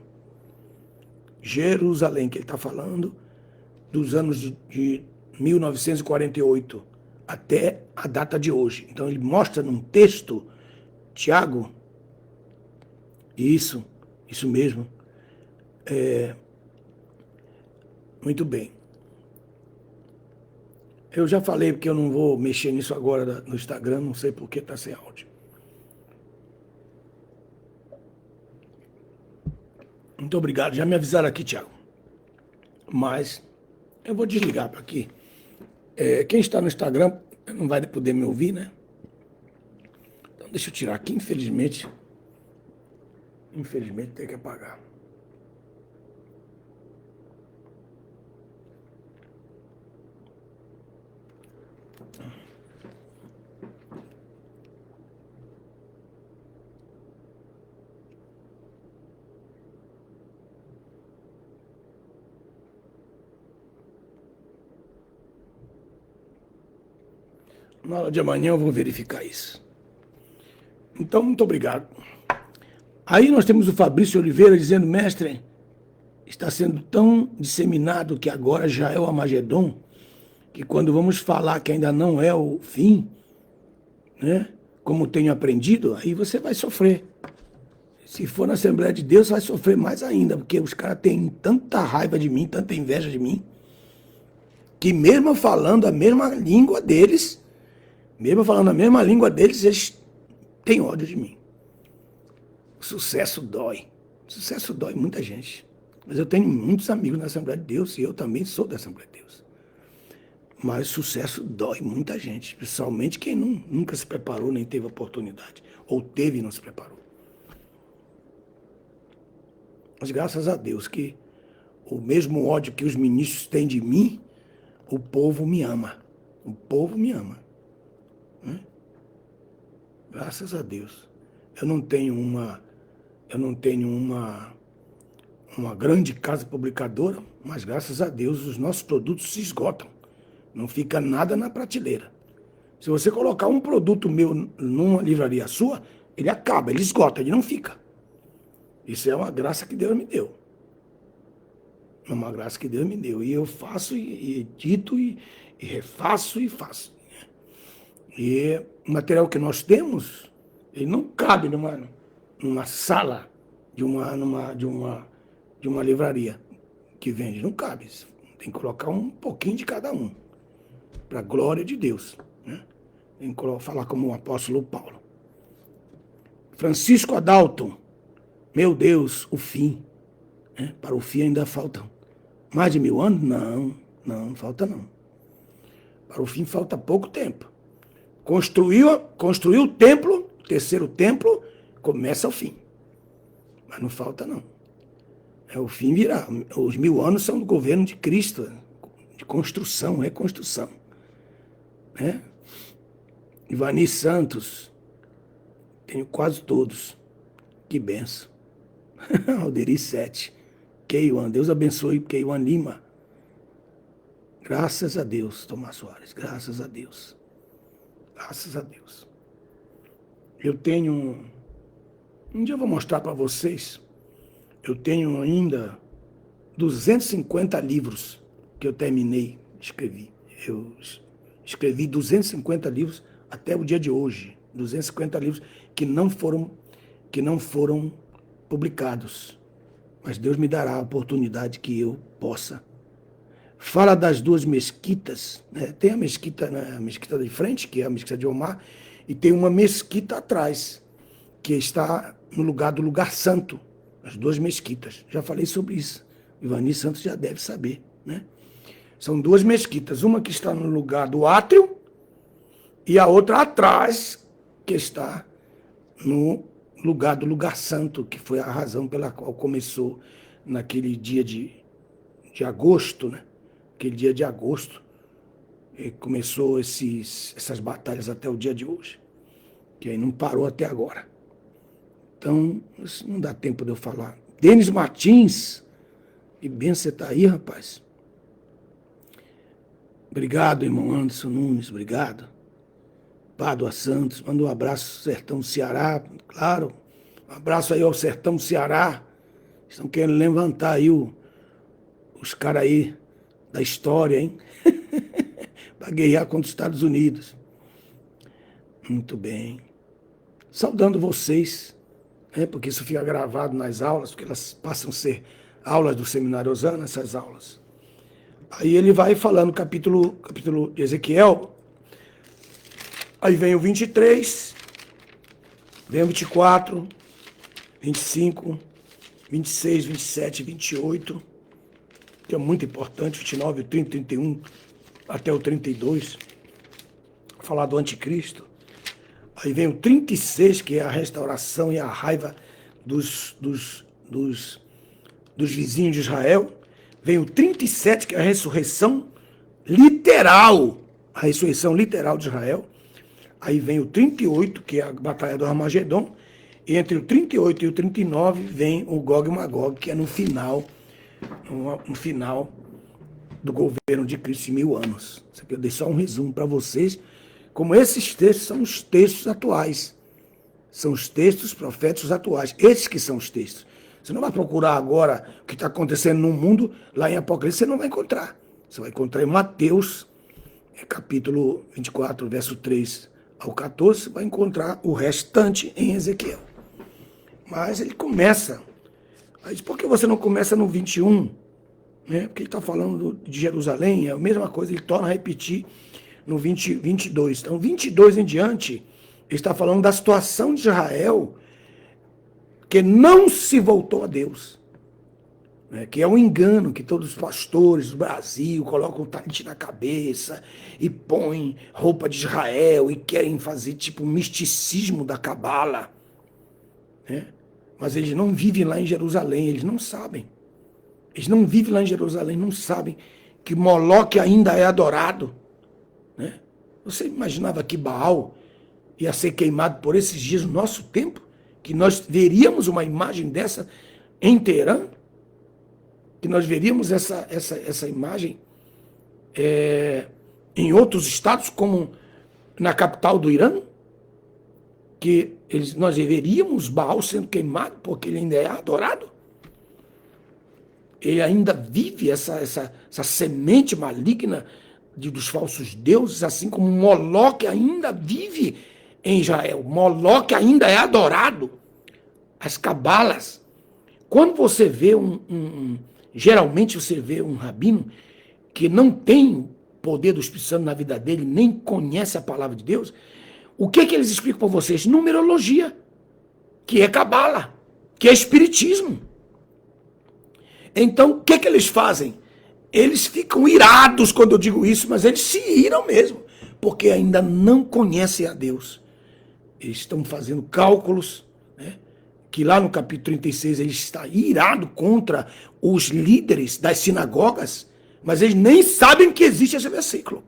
Jerusalém, que ele está falando dos anos de 1948 até a data de hoje. Então ele mostra num texto, Tiago, isso mesmo, muito bem. Eu já falei porque eu não vou mexer nisso agora no Instagram, não sei por que está sem áudio. Muito obrigado, já me avisaram aqui, Tiago. Mas eu vou desligar para aqui. Quem está no Instagram não vai poder me ouvir, né? Então deixa eu tirar aqui, infelizmente tem que apagar. Na hora de amanhã eu vou verificar isso. Então, muito obrigado. Aí nós temos o Fabrício Oliveira dizendo, mestre, está sendo tão disseminado que agora já é o Armagedon, que quando vamos falar que ainda não é o fim, né, como tenho aprendido, aí você vai sofrer. Se for na Assembleia de Deus, vai sofrer mais ainda, porque os caras têm tanta raiva de mim, tanta inveja de mim, que mesmo falando a mesma língua deles, eles têm ódio de mim. O sucesso dói. O sucesso dói muita gente. Mas eu tenho muitos amigos na Assembleia de Deus e eu também sou da Assembleia de Deus. Mas sucesso dói muita gente, principalmente quem nunca se preparou nem teve oportunidade. Ou teve e não se preparou. Mas graças a Deus que o mesmo ódio que os ministros têm de mim, o povo me ama. O povo me ama. Graças a Deus. Eu não tenho uma grande casa publicadora, mas graças a Deus os nossos produtos se esgotam. Não fica nada na prateleira. Se você colocar um produto meu numa livraria sua, ele acaba, ele esgota, ele não fica. Isso é uma graça que Deus me deu. É uma graça que Deus me deu. E eu faço, e edito, e refaço, e faço. E o material que nós temos, ele não cabe numa sala de uma livraria que vende. Não cabe. Tem que colocar um pouquinho de cada um. Para a glória de Deus. Né? Tem que falar como o apóstolo Paulo. Francisco Adalto. Meu Deus, o fim. Né? Para o fim ainda faltam mais de 1000 anos? Não falta não. Para o fim falta pouco tempo. Construiu o templo, o terceiro templo, começa o fim. Mas não falta não. O fim virá. Os 1000 anos são do governo de Cristo, de construção, reconstrução. Né? Ivani Santos, tenho quase todos. Que benção. Alderi 7. Keiwan, Deus abençoe Keiwan Lima. Graças a Deus, Tomás Soares, graças a Deus. Graças a Deus. Eu tenho... Um dia eu vou mostrar para vocês. Eu tenho ainda 250 livros que eu terminei de escrever. Eu escrevi 250 livros até o dia de hoje. 250 livros que não foram publicados. Mas Deus me dará a oportunidade que eu possa. Fala das duas mesquitas, né? Tem a mesquita, né? A mesquita de frente, que é a mesquita de Omar, e tem uma mesquita atrás, que está no lugar do lugar santo, as duas mesquitas. Já falei sobre isso. Ivani Santos já deve saber, né? São duas mesquitas, uma que está no lugar do átrio e a outra atrás, que está no lugar do lugar santo, que foi a razão pela qual começou naquele dia de agosto, né? Aquele dia de agosto, começou essas batalhas até o dia de hoje, que aí não parou até agora. Então, isso não dá tempo de eu falar. Denis Martins, que bem você está aí, rapaz. Obrigado, irmão Anderson Nunes, obrigado. Pádua Santos, manda um abraço, Sertão Ceará, claro. Um abraço aí ao Sertão Ceará. Estão querendo levantar aí os caras aí da história, hein? para guerrear contra os Estados Unidos. Muito bem. Saudando vocês, né, porque isso fica gravado nas aulas, porque elas passam a ser aulas do Seminário Osana, essas aulas. Aí ele vai falando capítulo de Ezequiel, aí vem o 23, vem o 24, 25, 26, 27, 28, que é muito importante, 29, 30, 31, até o 32, falar do anticristo. Aí vem o 36, que é a restauração e a raiva dos vizinhos de Israel. Vem o 37, que é a ressurreição literal, a ressurreição literal de Israel. Aí vem o 38, que é a batalha do Armagedon. E entre o 38 e o 39 vem o Gog e Magog, que é no final do governo de Cristo, 1000 anos. Isso aqui eu dei só um resumo para vocês, como esses textos são os textos atuais. São os textos proféticos atuais. Esses que são os textos. Você não vai procurar agora o que está acontecendo no mundo, lá em Apocalipse, você não vai encontrar. Você vai encontrar em Mateus, capítulo 24, verso 3 ao 14, você vai encontrar o restante em Ezequiel. Mas ele começa. Aí, por que você não começa no 21? Né? Porque ele está falando de Jerusalém, é a mesma coisa, ele torna a repetir no 22. Então, 22 em diante, ele está falando da situação de Israel, que não se voltou a Deus. Né? Que é um engano que todos os pastores do Brasil colocam o talite na cabeça e põem roupa de Israel e querem fazer tipo um misticismo da cabala. Né? Mas eles não vivem lá em Jerusalém, eles não sabem. Eles não vivem lá em Jerusalém, não sabem que Moloque ainda é adorado. Né? Você imaginava que Baal ia ser queimado por esses dias no nosso tempo? Que nós veríamos uma imagem dessa em Teherã? Que nós veríamos essa imagem em outros estados, como na capital do Irã? Que nós veríamos Baal sendo queimado porque ele ainda é adorado? Ele ainda vive essa semente maligna dos falsos deuses, assim como Moloque ainda vive em Israel. Moloque ainda é adorado. As cabalas. Quando você vê geralmente você vê um rabino que não tem poder do Espírito Santo na vida dele, nem conhece a palavra de Deus, o que eles explicam para vocês? Numerologia, que é cabala, que é espiritismo. Então, o que eles fazem? Eles ficam irados quando eu digo isso, mas eles se iram mesmo, porque ainda não conhecem a Deus. Eles estão fazendo cálculos, né? Que lá no capítulo 36 ele está irado contra os líderes das sinagogas, mas eles nem sabem que existe esse versículo,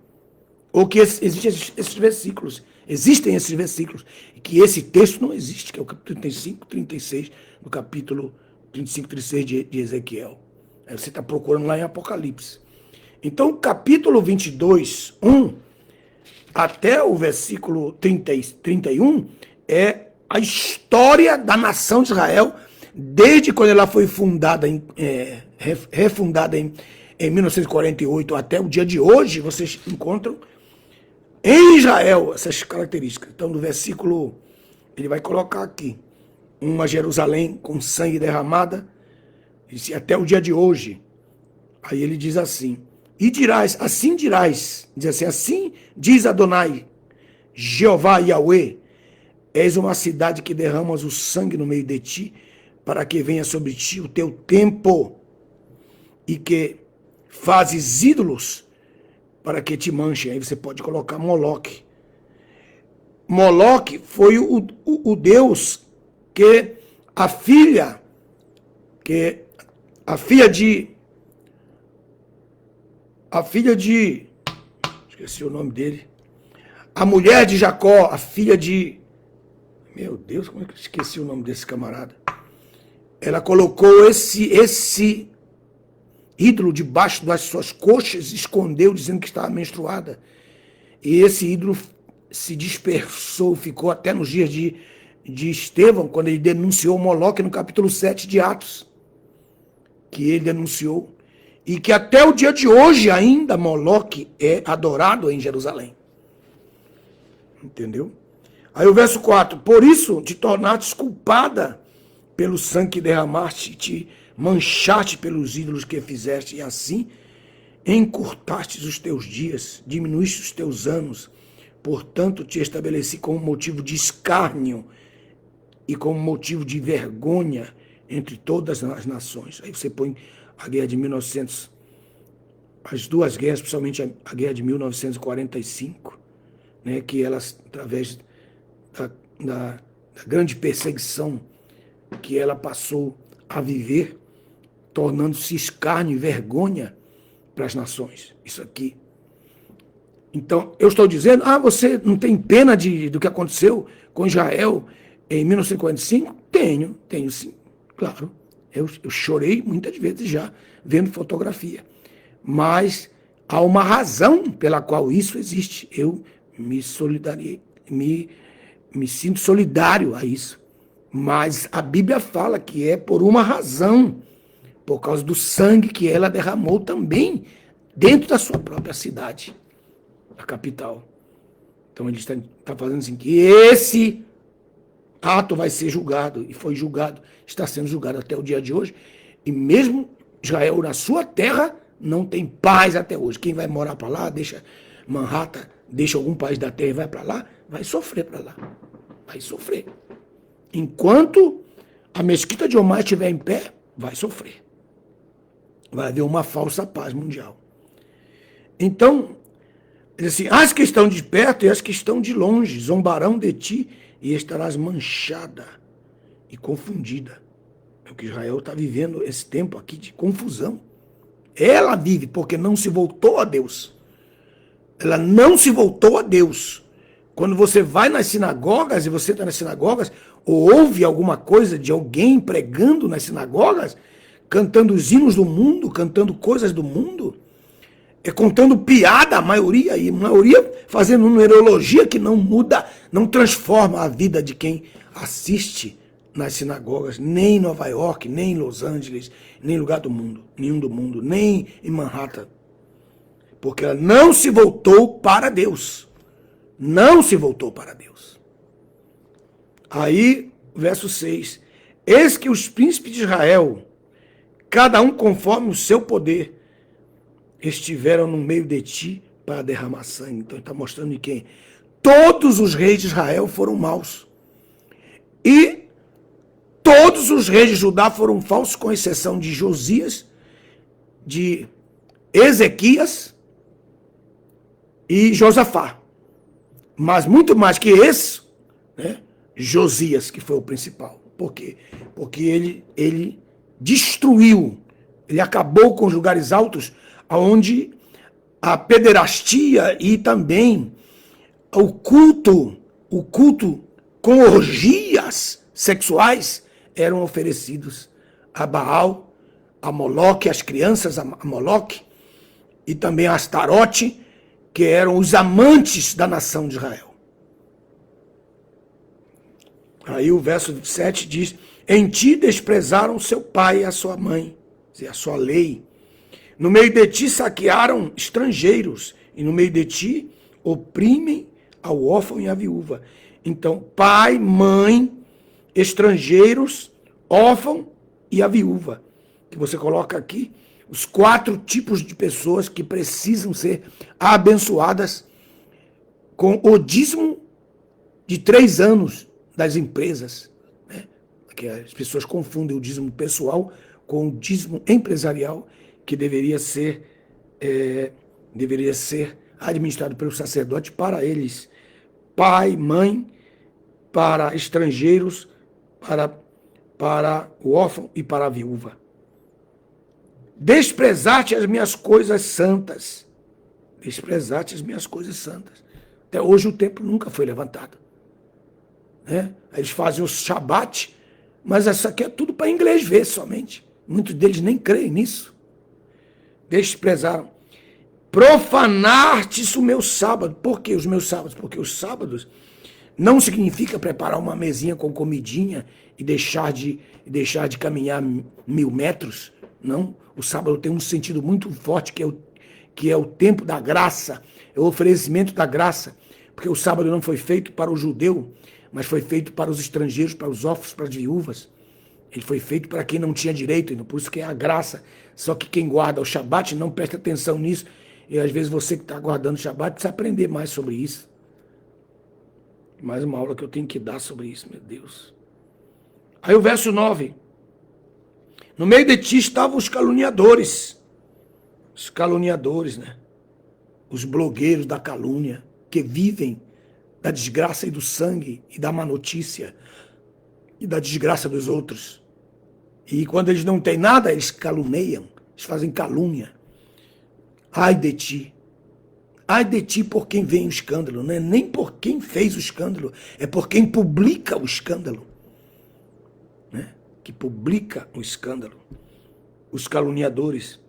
ou que existem esses versículos. Existem esses versículos, e que esse texto não existe, que é o capítulo 35, 36, do capítulo 35, 36 de Ezequiel. Aí você está procurando lá em Apocalipse. Então, capítulo 22, 1, até o versículo 31, é a história da nação de Israel, desde quando ela foi fundada, refundada em 1948 até o dia de hoje. Vocês encontram em Israel essas características. Então, no versículo, ele vai colocar aqui, uma Jerusalém com sangue derramada, e até o dia de hoje. Aí ele diz assim, e dirás, assim dirás, diz assim diz Adonai, Jeová Yahweh, és uma cidade que derramas o sangue no meio de ti, para que venha sobre ti o teu tempo, e que fazes ídolos, para que te manchem. Aí você pode colocar Moloque. Moloque foi o Deus que a filha de, esqueci o nome dele, a mulher de Jacó, a filha de, meu Deus, como é que eu esqueci o nome desse camarada? Ela colocou esse ídolo debaixo das suas coxas, escondeu, dizendo que estava menstruada. E esse ídolo se dispersou, ficou até nos dias de Estevão, quando ele denunciou Moloque no capítulo 7 de Atos, que ele denunciou. E que até o dia de hoje ainda Moloque é adorado em Jerusalém. Entendeu? Aí o verso 4, por isso te tornaste culpada pelo sangue que derramaste, te manchaste pelos ídolos que fizeste, e assim encurtastes os teus dias, diminuíste os teus anos, portanto te estabeleci como motivo de escárnio e como motivo de vergonha entre todas as nações. Aí você põe a guerra de 1900, as duas guerras, principalmente a guerra de 1945, né, que elas, através da grande perseguição que ela passou a viver, tornando-se escárnio e vergonha para as nações. Isso aqui. Então, eu estou dizendo, você não tem pena do que aconteceu com Israel em 1945? Tenho sim, claro. Eu chorei muitas vezes já vendo fotografia. Mas há uma razão pela qual isso existe. Eu me sinto solidário a isso. Mas a Bíblia fala que é por uma razão, por causa do sangue que ela derramou também dentro da sua própria cidade, a capital. Então ele está fazendo assim, que esse ato vai ser julgado, e foi julgado, está sendo julgado até o dia de hoje, e mesmo Israel na sua terra não tem paz até hoje. Quem vai morar para lá, deixa Manhattan, deixa algum país da terra e vai para lá, vai sofrer para lá. Vai sofrer. Enquanto a mesquita de Omar estiver em pé, vai sofrer. Vai haver uma falsa paz mundial. Então, diz assim, as que estão de perto e as que estão de longe zombarão de ti e estarás manchada e confundida. É o que Israel está vivendo esse tempo aqui de confusão. Ela vive porque não se voltou a Deus. Ela não se voltou a Deus. Quando você vai nas sinagogas e você está nas sinagogas, ou ouve alguma coisa de alguém pregando nas sinagogas, cantando os hinos do mundo, cantando coisas do mundo, contando piada, a maioria fazendo numerologia que não muda, não transforma a vida de quem assiste nas sinagogas, nem em Nova York, nem em Los Angeles, nem em lugar do mundo, nenhum do mundo, nem em Manhattan. Porque ela não se voltou para Deus. Não se voltou para Deus. Aí, verso 6. Eis que os príncipes de Israel, cada um conforme o seu poder, estiveram no meio de ti para derramar sangue. Então ele está mostrando de quem? Todos os reis de Israel foram maus. E todos os reis de Judá foram falsos, com exceção de Josias, de Ezequias e Josafá. Mas muito mais que esse, né, Josias, que foi o principal. Por quê? Porque ele destruiu, ele acabou com os lugares altos, onde a pederastia e também o culto com orgias sexuais eram oferecidos a Baal, a Moloque, as crianças a Moloque, e também a Astarote, que eram os amantes da nação de Israel. Aí o verso 7 diz, em ti desprezaram seu pai e a sua mãe, a sua lei. No meio de ti saquearam estrangeiros, e no meio de ti oprimem ao órfão e à viúva. Então, pai, mãe, estrangeiros, órfão e a viúva. Que você coloca aqui os 4 tipos de pessoas que precisam ser abençoadas com o dízimo de 3 anos das empresas. Né? Que as pessoas confundem o dízimo pessoal com o dízimo empresarial, que deveria ser administrado pelo sacerdote para eles. Pai, mãe, para estrangeiros, para o órfão e para a viúva. Desprezaste as minhas coisas santas. Desprezaste as minhas coisas santas. Até hoje o templo nunca foi levantado. Né? Eles fazem o Shabat, mas isso aqui é tudo para inglês ver somente. Muitos deles nem creem nisso. Desprezaram. Profanar-te o meu sábado. Por que os meus sábados? Porque os sábados não significa preparar uma mesinha com comidinha e deixar de caminhar 1000 metros. Não. O sábado tem um sentido muito forte, que é o tempo da graça, é o oferecimento da graça. Porque o sábado não foi feito para o judeu, mas foi feito para os estrangeiros, para os órfãos, para as viúvas. Ele foi feito para quem não tinha direito, por isso que é a graça. Só que quem guarda o Shabat não presta atenção nisso. E às vezes você que está guardando o Shabat precisa aprender mais sobre isso. Mais uma aula que eu tenho que dar sobre isso, meu Deus. Aí o verso 9. No meio de ti estavam os caluniadores. Os caluniadores, né? Os blogueiros da calúnia, que vivem da desgraça e do sangue e da má notícia e da desgraça dos outros. E quando eles não têm nada, eles caluniam, eles fazem calúnia. Ai de ti por quem vem o escândalo, não é nem por quem fez o escândalo, é por quem publica o escândalo, né? Que publica o escândalo. Os caluniadores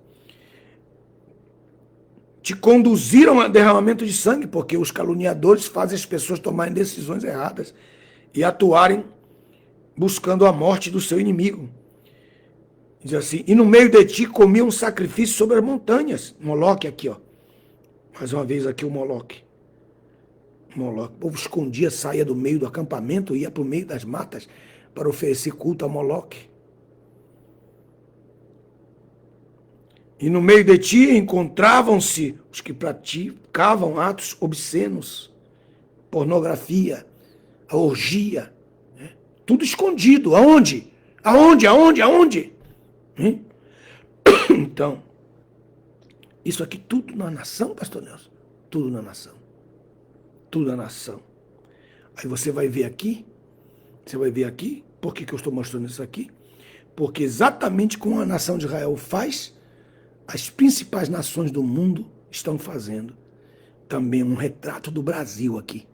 te conduziram a derramamento de sangue, porque os caluniadores fazem as pessoas tomarem decisões erradas e atuarem buscando a morte do seu inimigo. Diz assim, e no meio de ti comiam um sacrifício sobre as montanhas. Moloque aqui, ó. Mais uma vez aqui o Moloque. Moloque. O povo escondia, saía do meio do acampamento, ia para o meio das matas para oferecer culto a Moloque. E no meio de ti encontravam-se os que praticavam atos obscenos, pornografia, a orgia, né? Tudo escondido. Aonde? Aonde? Então, isso aqui tudo na nação, pastor Nelson? Tudo na nação. Tudo na nação. Aí você vai ver aqui, por que eu estou mostrando isso aqui? Porque exatamente como a nação de Israel faz, as principais nações do mundo estão fazendo também um retrato do Brasil aqui.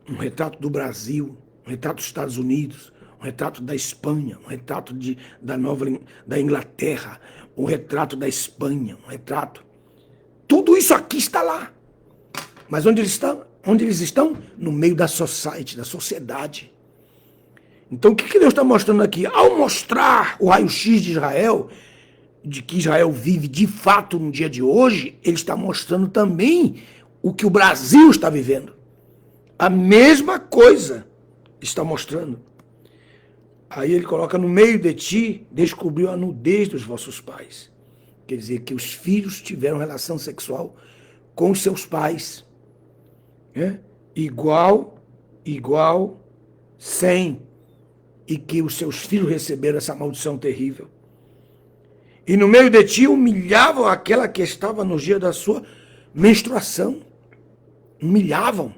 Um retrato do Brasil, um retrato dos Estados Unidos, um retrato da Espanha, um retrato da Inglaterra, um retrato da Espanha, um retrato. Tudo isso aqui está lá. Mas onde eles estão? Onde eles estão? No meio da society, da sociedade. Então o que Deus está mostrando aqui? Ao mostrar o raio-x de Israel, de que Israel vive de fato no dia de hoje, ele está mostrando também o que o Brasil está vivendo. A mesma coisa está mostrando. Aí ele coloca, no meio de ti, descobriu a nudez dos vossos pais. Quer dizer que os filhos tiveram relação sexual com os seus pais. Né? Igual, 100. E que os seus filhos receberam essa maldição terrível. E no meio de ti humilhavam aquela que estava no dia da sua menstruação. Humilhavam.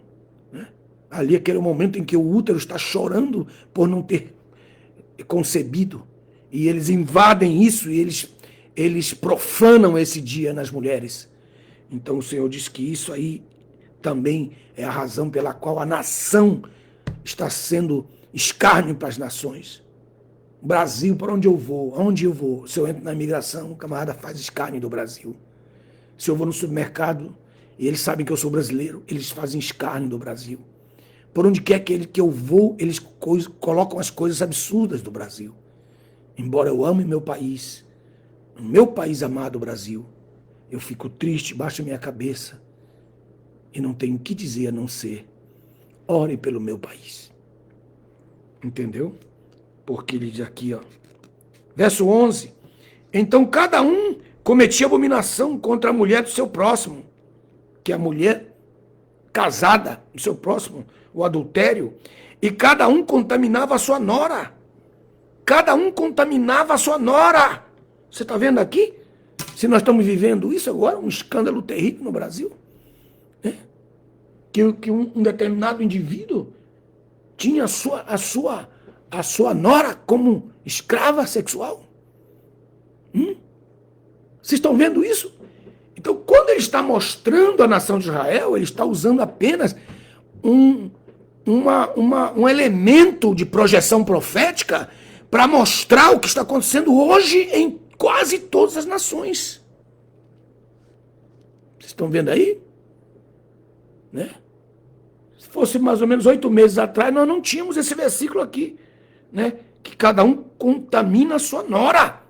Né? Ali aquele momento em que o útero está chorando por não ter concebido. E eles invadem isso e eles profanam esse dia nas mulheres. Então o Senhor diz que isso aí também é a razão pela qual a nação está sendo escárnio para as nações. Brasil, para onde eu vou? Aonde eu vou? Se eu entro na imigração, o camarada faz escárnio do Brasil. Se eu vou no supermercado, e eles sabem que eu sou brasileiro, eles fazem escárnio do Brasil. Por onde quer que eu vou, eles colocam as coisas absurdas do Brasil. Embora eu ame meu país, o meu país amado Brasil, eu fico triste, baixo a minha cabeça e não tenho o que dizer a não ser, ore pelo meu país. Entendeu? Porque ele diz aqui, ó, verso 11, então cada um cometia abominação contra a mulher do seu próximo, que é a mulher casada do seu próximo, o adultério, e cada um contaminava a sua nora. Cada um contaminava a sua nora. Você está vendo aqui? Se nós estamos vivendo isso agora, um escândalo terrível no Brasil. Né? Que um determinado indivíduo tinha a sua nora como escrava sexual. Vocês estão vendo isso? Então, quando ele está mostrando a nação de Israel, ele está usando apenas um elemento de projeção profética para mostrar o que está acontecendo hoje em quase todas as nações. Vocês estão vendo aí? Né? Se fosse mais ou menos 8 meses atrás, nós não tínhamos esse versículo aqui. Né? Que cada um contamina a sua nora.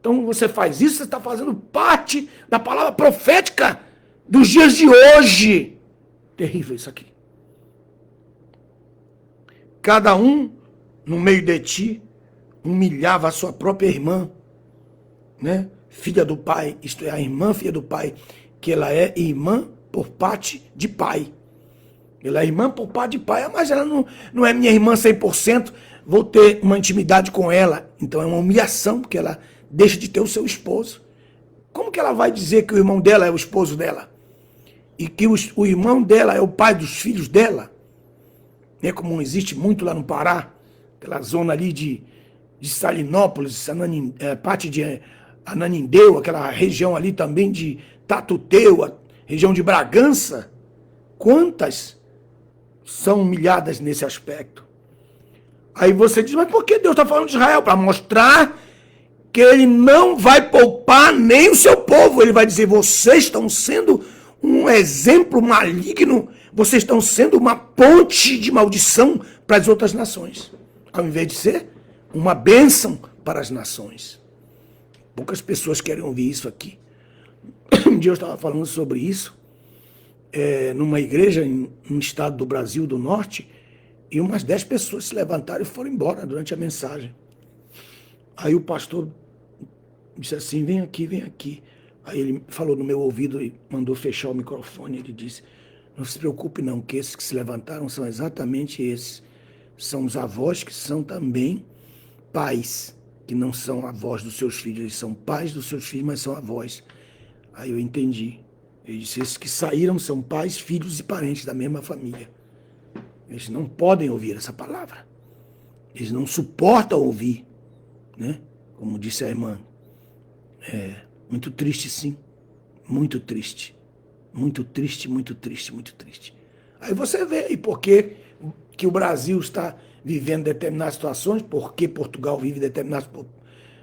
Então você faz isso, você está fazendo parte da palavra profética dos dias de hoje. Terrível isso aqui. Cada um, no meio de ti, humilhava a sua própria irmã, né? Filha do pai, isto é, a irmã filha do pai, que ela é irmã por parte de pai. Ela é irmã por parte de pai, mas ela não é minha irmã 100%, vou ter uma intimidade com ela. Então é uma humilhação, porque ela deixa de ter o seu esposo. Como que ela vai dizer que o irmão dela é o esposo dela? E que o irmão dela é o pai dos filhos dela? É como existe muito lá no Pará, aquela zona ali de Salinópolis, parte de Ananindeu, aquela região ali também de Tatuteu, a região de Bragança. Quantas são humilhadas nesse aspecto? Aí você diz, mas por que Deus está falando de Israel? Para mostrar que ele não vai poupar nem o seu povo. Ele vai dizer, vocês estão sendo um exemplo maligno, vocês estão sendo uma ponte de maldição para as outras nações, ao invés de ser uma bênção para as nações. Poucas pessoas querem ouvir isso aqui. Um dia eu estava falando sobre isso, numa igreja em um estado do Brasil do Norte, e umas 10 pessoas se levantaram e foram embora durante a mensagem. Aí o pastor disse assim, vem aqui, vem aqui. Aí ele falou no meu ouvido e mandou fechar o microfone. Ele disse, não se preocupe não, que esses que se levantaram são exatamente esses. São os avós que são também pais, que não são avós dos seus filhos, eles são pais dos seus filhos, mas são avós. Aí eu entendi. Ele disse, esses que saíram são pais, filhos e parentes da mesma família. Eles não podem ouvir essa palavra. Eles não suportam ouvir, né? Como disse a irmã. Muito triste, sim. Muito triste. Muito triste, muito triste, muito triste. Aí você vê aí por que o Brasil está vivendo determinadas situações, por que Portugal vive determinadas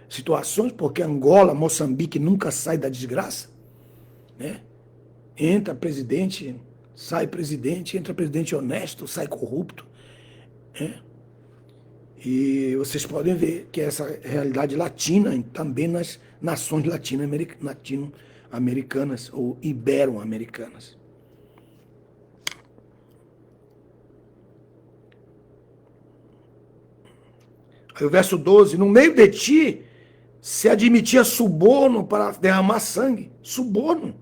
situações, porque Angola, Moçambique nunca sai da desgraça, né? Entra presidente, sai presidente, entra presidente honesto, sai corrupto, né? E vocês podem ver que essa realidade latina também nas nações latino-americanas ou ibero-americanas. Aí o verso 12, no meio de ti se admitia suborno para derramar sangue. Suborno.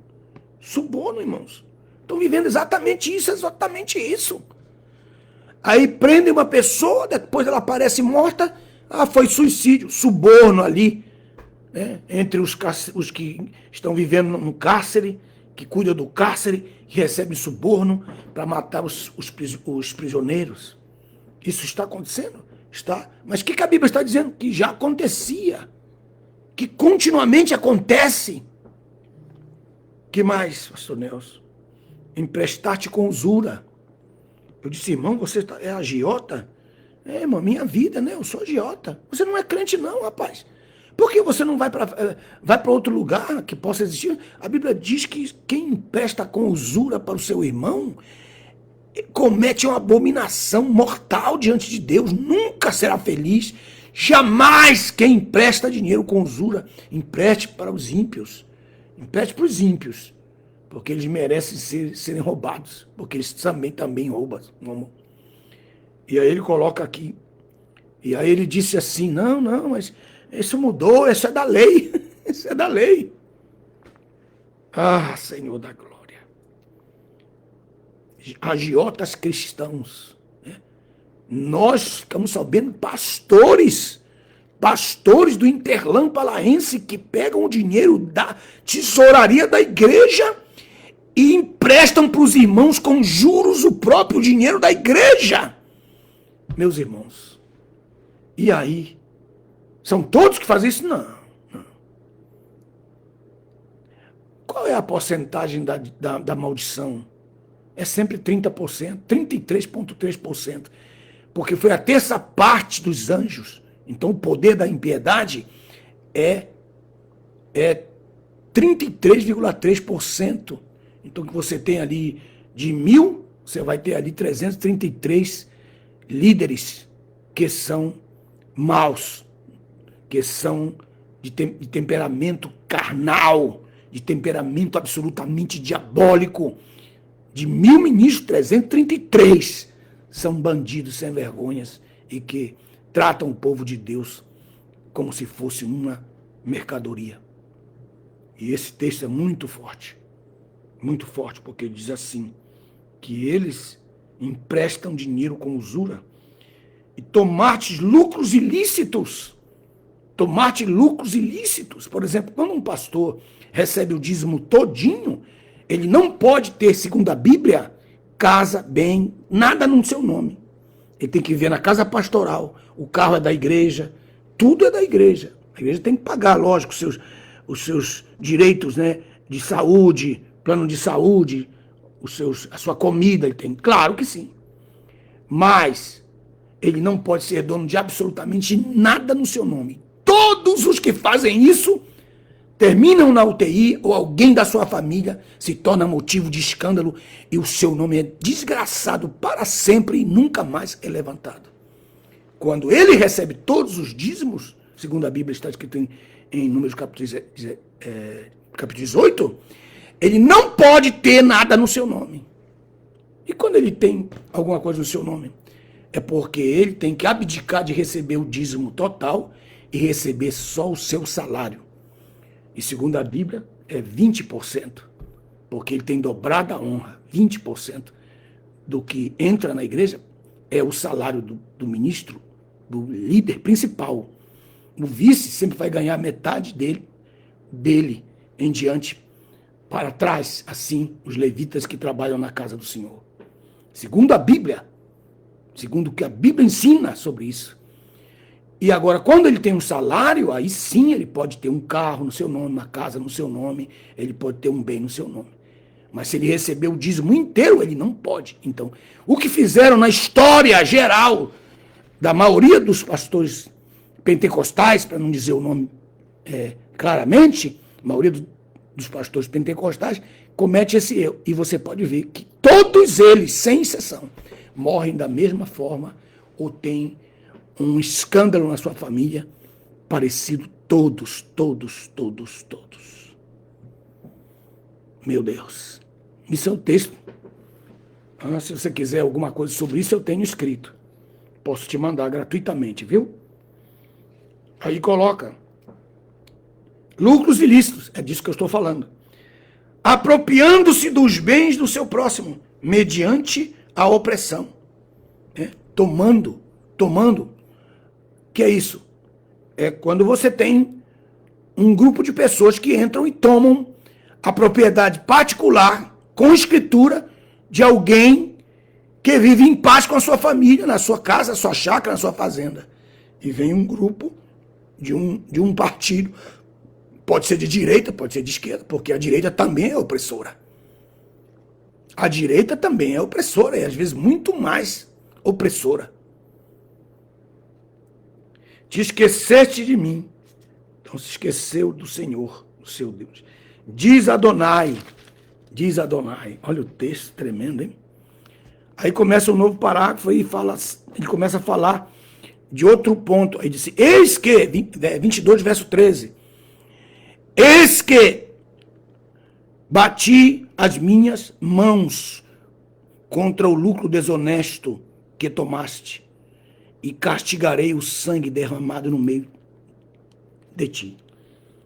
Suborno, irmãos. Estão vivendo exatamente isso. Aí prendem uma pessoa, depois ela aparece morta, foi suicídio, suborno ali, né? Entre os que estão vivendo no cárcere, que cuidam do cárcere, que recebem suborno para matar os prisioneiros. Isso está acontecendo? Está. Mas o que a Bíblia está dizendo? Que já acontecia, que continuamente acontece. Que mais, pastor Nelson? Emprestar-te com usura. Eu disse, irmão, você é agiota? Irmão, minha vida, né? Eu sou agiota. Você não é crente não, rapaz. Por que você não vai para outro lugar que possa existir? A Bíblia diz que quem empresta com usura para o seu irmão comete uma abominação mortal diante de Deus. Nunca será feliz. Jamais quem empresta dinheiro com usura, empreste para os ímpios. Empreste para os ímpios. Porque eles merecem serem roubados. Porque eles também roubam. E aí ele coloca aqui. E aí ele disse assim, não, mas isso mudou, isso é da lei. Isso é da lei. Ah, Senhor da glória. Agiotas cristãos. Né? Nós ficamos sabendo pastores do Interlã Palaense que pegam o dinheiro da tesouraria da igreja e emprestam para os irmãos com juros o próprio dinheiro da igreja. Meus irmãos, e aí? São todos que fazem isso? Não. Qual é a porcentagem da maldição? É sempre 30%, 33,3%. Porque foi a terça parte dos anjos. Então o poder da impiedade é 33,3%. Então que você tem ali de 1.000, você vai ter ali 333 líderes que são maus, que são de temperamento carnal, de temperamento absolutamente diabólico. De 1.000 ministros, 333 são bandidos sem vergonhas e que tratam o povo de Deus como se fosse uma mercadoria. E esse texto é muito forte, porque diz assim, que eles emprestam dinheiro com usura e tomaste lucros ilícitos. Por exemplo, quando um pastor recebe o dízimo todinho, ele não pode ter, segundo a Bíblia, casa, bem, nada no seu nome. Ele tem que viver na casa pastoral, o carro é da igreja, tudo é da igreja. A igreja tem que pagar, lógico, os seus direitos, né, de saúde, plano de saúde, a sua comida, ele tem, claro que sim. Mas ele não pode ser dono de absolutamente nada no seu nome. Todos os que fazem isso terminam na UTI ou alguém da sua família se torna motivo de escândalo e o seu nome é desgraçado para sempre e nunca mais é levantado. Quando ele recebe todos os dízimos, segundo a Bíblia está escrito em Números capítulo 18, ele não pode ter nada no seu nome. E quando ele tem alguma coisa no seu nome? É porque ele tem que abdicar de receber o dízimo total e receber só o seu salário. E segundo a Bíblia, é 20%, porque ele tem dobrada a honra. 20% do que entra na igreja é o salário do ministro, do líder principal. O vice sempre vai ganhar metade dele em diante, para trás, assim, os levitas que trabalham na casa do Senhor. Segundo a Bíblia, segundo o que a Bíblia ensina sobre isso. E agora, quando ele tem um salário, aí sim ele pode ter um carro no seu nome, uma casa no seu nome, ele pode ter um bem no seu nome. Mas se ele receber o dízimo inteiro, ele não pode. Então, o que fizeram na história geral da maioria dos pastores pentecostais, para não dizer o nome claramente, a maioria dos pastores pentecostais comete esse erro. E você pode ver que todos eles, sem exceção, morrem da mesma forma ou têm um escândalo na sua família parecido todos. Meu Deus. Isso é o texto. Se você quiser alguma coisa sobre isso, eu tenho escrito. Posso te mandar gratuitamente, viu? Aí coloca lucros ilícitos, é disso que eu estou falando. Apropriando-se dos bens do seu próximo, mediante a opressão. Tomando. Que é isso? É quando você tem um grupo de pessoas que entram e tomam a propriedade particular, com escritura, de alguém que vive em paz com a sua família, na sua casa, na sua chácara, na sua fazenda. E vem um grupo de um partido, pode ser de direita, pode ser de esquerda, porque a direita também é opressora. A direita também é opressora, e às vezes muito mais opressora. Te esqueceste de mim, então se esqueceu do Senhor, do seu Deus. Diz Adonai, olha o texto tremendo, hein? Aí começa um novo parágrafo e ele começa a falar de outro ponto. Aí disse, eis que, 22, verso 13, eis que bati as minhas mãos contra o lucro desonesto que tomaste, e castigarei o sangue derramado no meio de ti.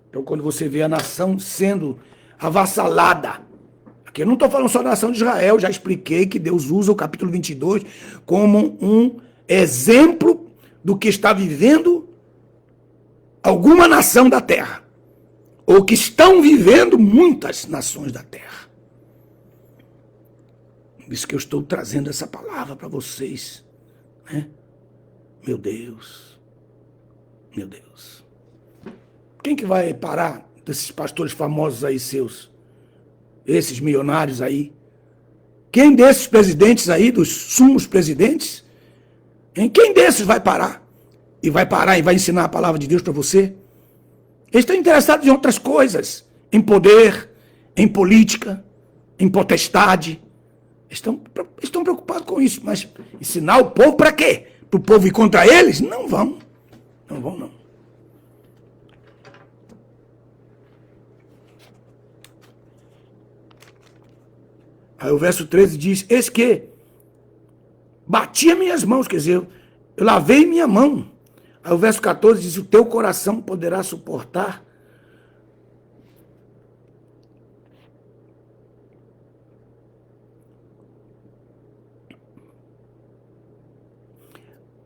Então, quando você vê a nação sendo avassalada, aqui eu não estou falando só da nação de Israel, já expliquei que Deus usa o capítulo 22 como um exemplo do que está vivendo alguma nação da terra, ou que estão vivendo muitas nações da terra. Por isso que eu estou trazendo essa palavra para vocês, né? Meu Deus. Quem que vai parar desses pastores famosos aí seus? Esses milionários aí? Quem desses presidentes aí, dos sumos presidentes? Quem desses vai parar? E vai parar e vai ensinar a palavra de Deus para você? Eles estão interessados em outras coisas. Em poder, em política, em potestade. Estão preocupados com isso. Mas ensinar o povo para quê? Para o povo ir contra eles? Não vão. Não. Aí o verso 13 diz, eis que bati as minhas mãos, quer dizer, eu lavei minha mão. Aí o verso 14 diz, o teu coração poderá suportar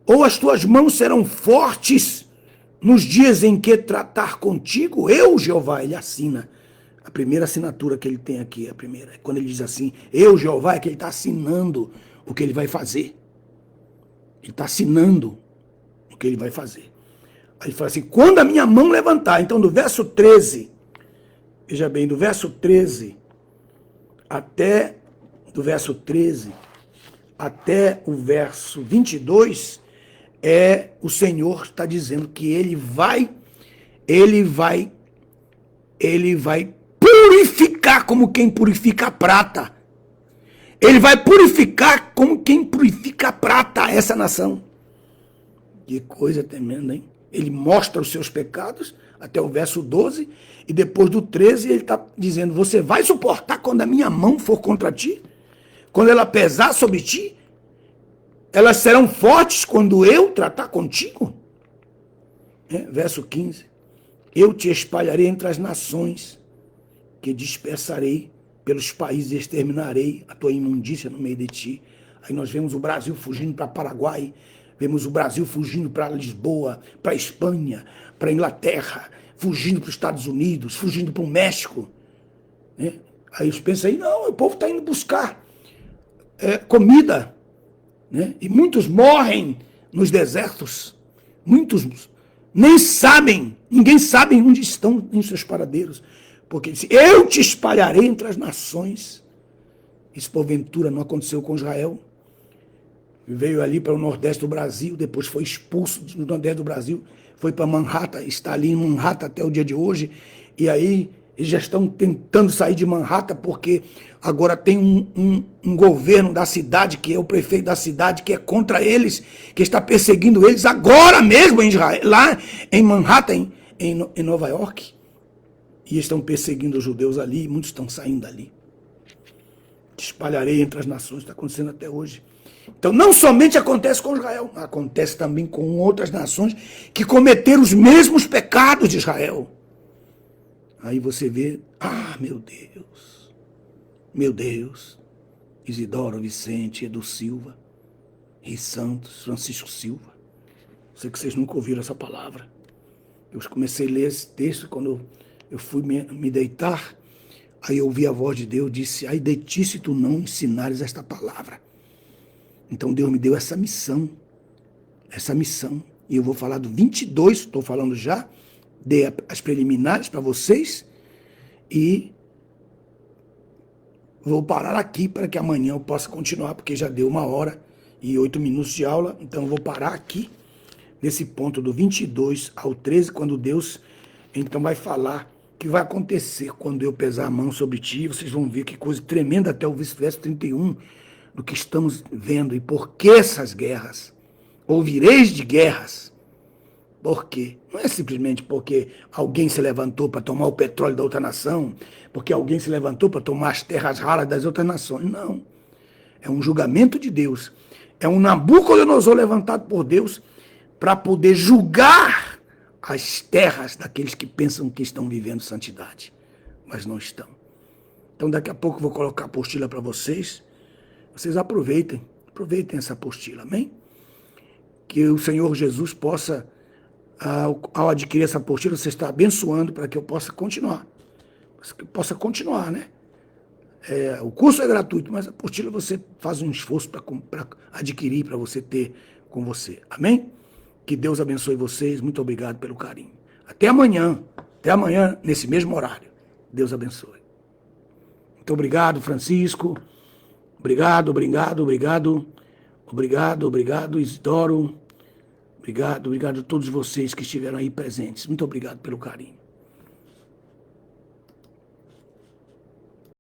ou as tuas mãos serão fortes nos dias em que tratar contigo, eu, Jeová, ele assina. A primeira assinatura que ele tem aqui, a primeira. Quando ele diz assim, eu, Jeová, é que ele está assinando o que ele vai fazer. Ele está assinando o que ele vai fazer. Aí ele fala assim, quando a minha mão levantar, então do verso 13, veja bem, do verso 13 até, do verso 13 até o verso 22, o Senhor está dizendo que ele vai purificar como quem purifica a prata. Ele vai purificar como quem purifica a prata, essa nação. Que coisa tremenda, hein? Ele mostra os seus pecados, até o verso 12, e depois do 13 ele está dizendo, você vai suportar quando a minha mão for contra ti? Quando ela pesar sobre ti? Elas serão fortes quando eu tratar contigo? Verso 15. Eu te espalharei entre as nações, que dispersarei pelos países e exterminarei a tua imundícia no meio de ti. Aí nós vemos o Brasil fugindo para Paraguai, vemos o Brasil fugindo para Lisboa, para Espanha, para Inglaterra, fugindo para os Estados Unidos, fugindo para o México. Aí eles pensam aí, não, o povo está indo buscar comida. E muitos morrem nos desertos, muitos nem sabem, ninguém sabe onde estão em seus paradeiros, porque ele disse, eu te espalharei entre as nações. Isso porventura não aconteceu com Israel, veio ali para o Nordeste do Brasil, depois foi expulso do Nordeste do Brasil, foi para Manhattan, está ali em Manhattan até o dia de hoje, e aí eles já estão tentando sair de Manhattan, porque agora tem um governo da cidade, que é o prefeito da cidade, que é contra eles, que está perseguindo eles agora mesmo em Israel, lá em Manhattan, em Nova York. E estão perseguindo os judeus ali, e muitos estão saindo dali. Te espalharei entre as nações, está acontecendo até hoje. Então não somente acontece com Israel, acontece também com outras nações que cometeram os mesmos pecados de Israel. Aí você vê, meu Deus, Isidoro Vicente, Edu Silva, Riz Santos, Francisco Silva. Sei que vocês nunca ouviram essa palavra. Eu comecei a ler esse texto quando eu fui me deitar, aí eu ouvi a voz de Deus, disse, ai de ti se tu não ensinares esta palavra. Então Deus me deu essa missão, e eu vou falar do 22, estou falando já, dei as preliminares para vocês e vou parar aqui para que amanhã eu possa continuar, porque já deu 1h08 de aula, então eu vou parar aqui nesse ponto do 22 ao 13, quando Deus então vai falar o que vai acontecer quando eu pesar a mão sobre ti. Vocês vão ver que coisa tremenda até o verso 31 do que estamos vendo. E por que essas guerras? Ouvireis de guerras. Por quê? Não é simplesmente porque alguém se levantou para tomar o petróleo da outra nação, porque alguém se levantou para tomar as terras raras das outras nações. Não. É um julgamento de Deus. É um Nabucodonosor levantado por Deus para poder julgar as terras daqueles que pensam que estão vivendo santidade, mas não estão. Então daqui a pouco eu vou colocar a apostila para vocês. Vocês aproveitem essa apostila, amém? Que o Senhor Jesus possa, ao adquirir essa apostila, você está abençoando para que eu possa continuar. Né? O curso é gratuito, mas a apostila você faz um esforço para adquirir, para você ter com você. Amém? Que Deus abençoe vocês. Muito obrigado pelo carinho. Até amanhã, nesse mesmo horário. Deus abençoe. Muito obrigado, Francisco. Obrigado, Isidoro. Obrigado a todos vocês que estiveram aí presentes. Muito obrigado pelo carinho.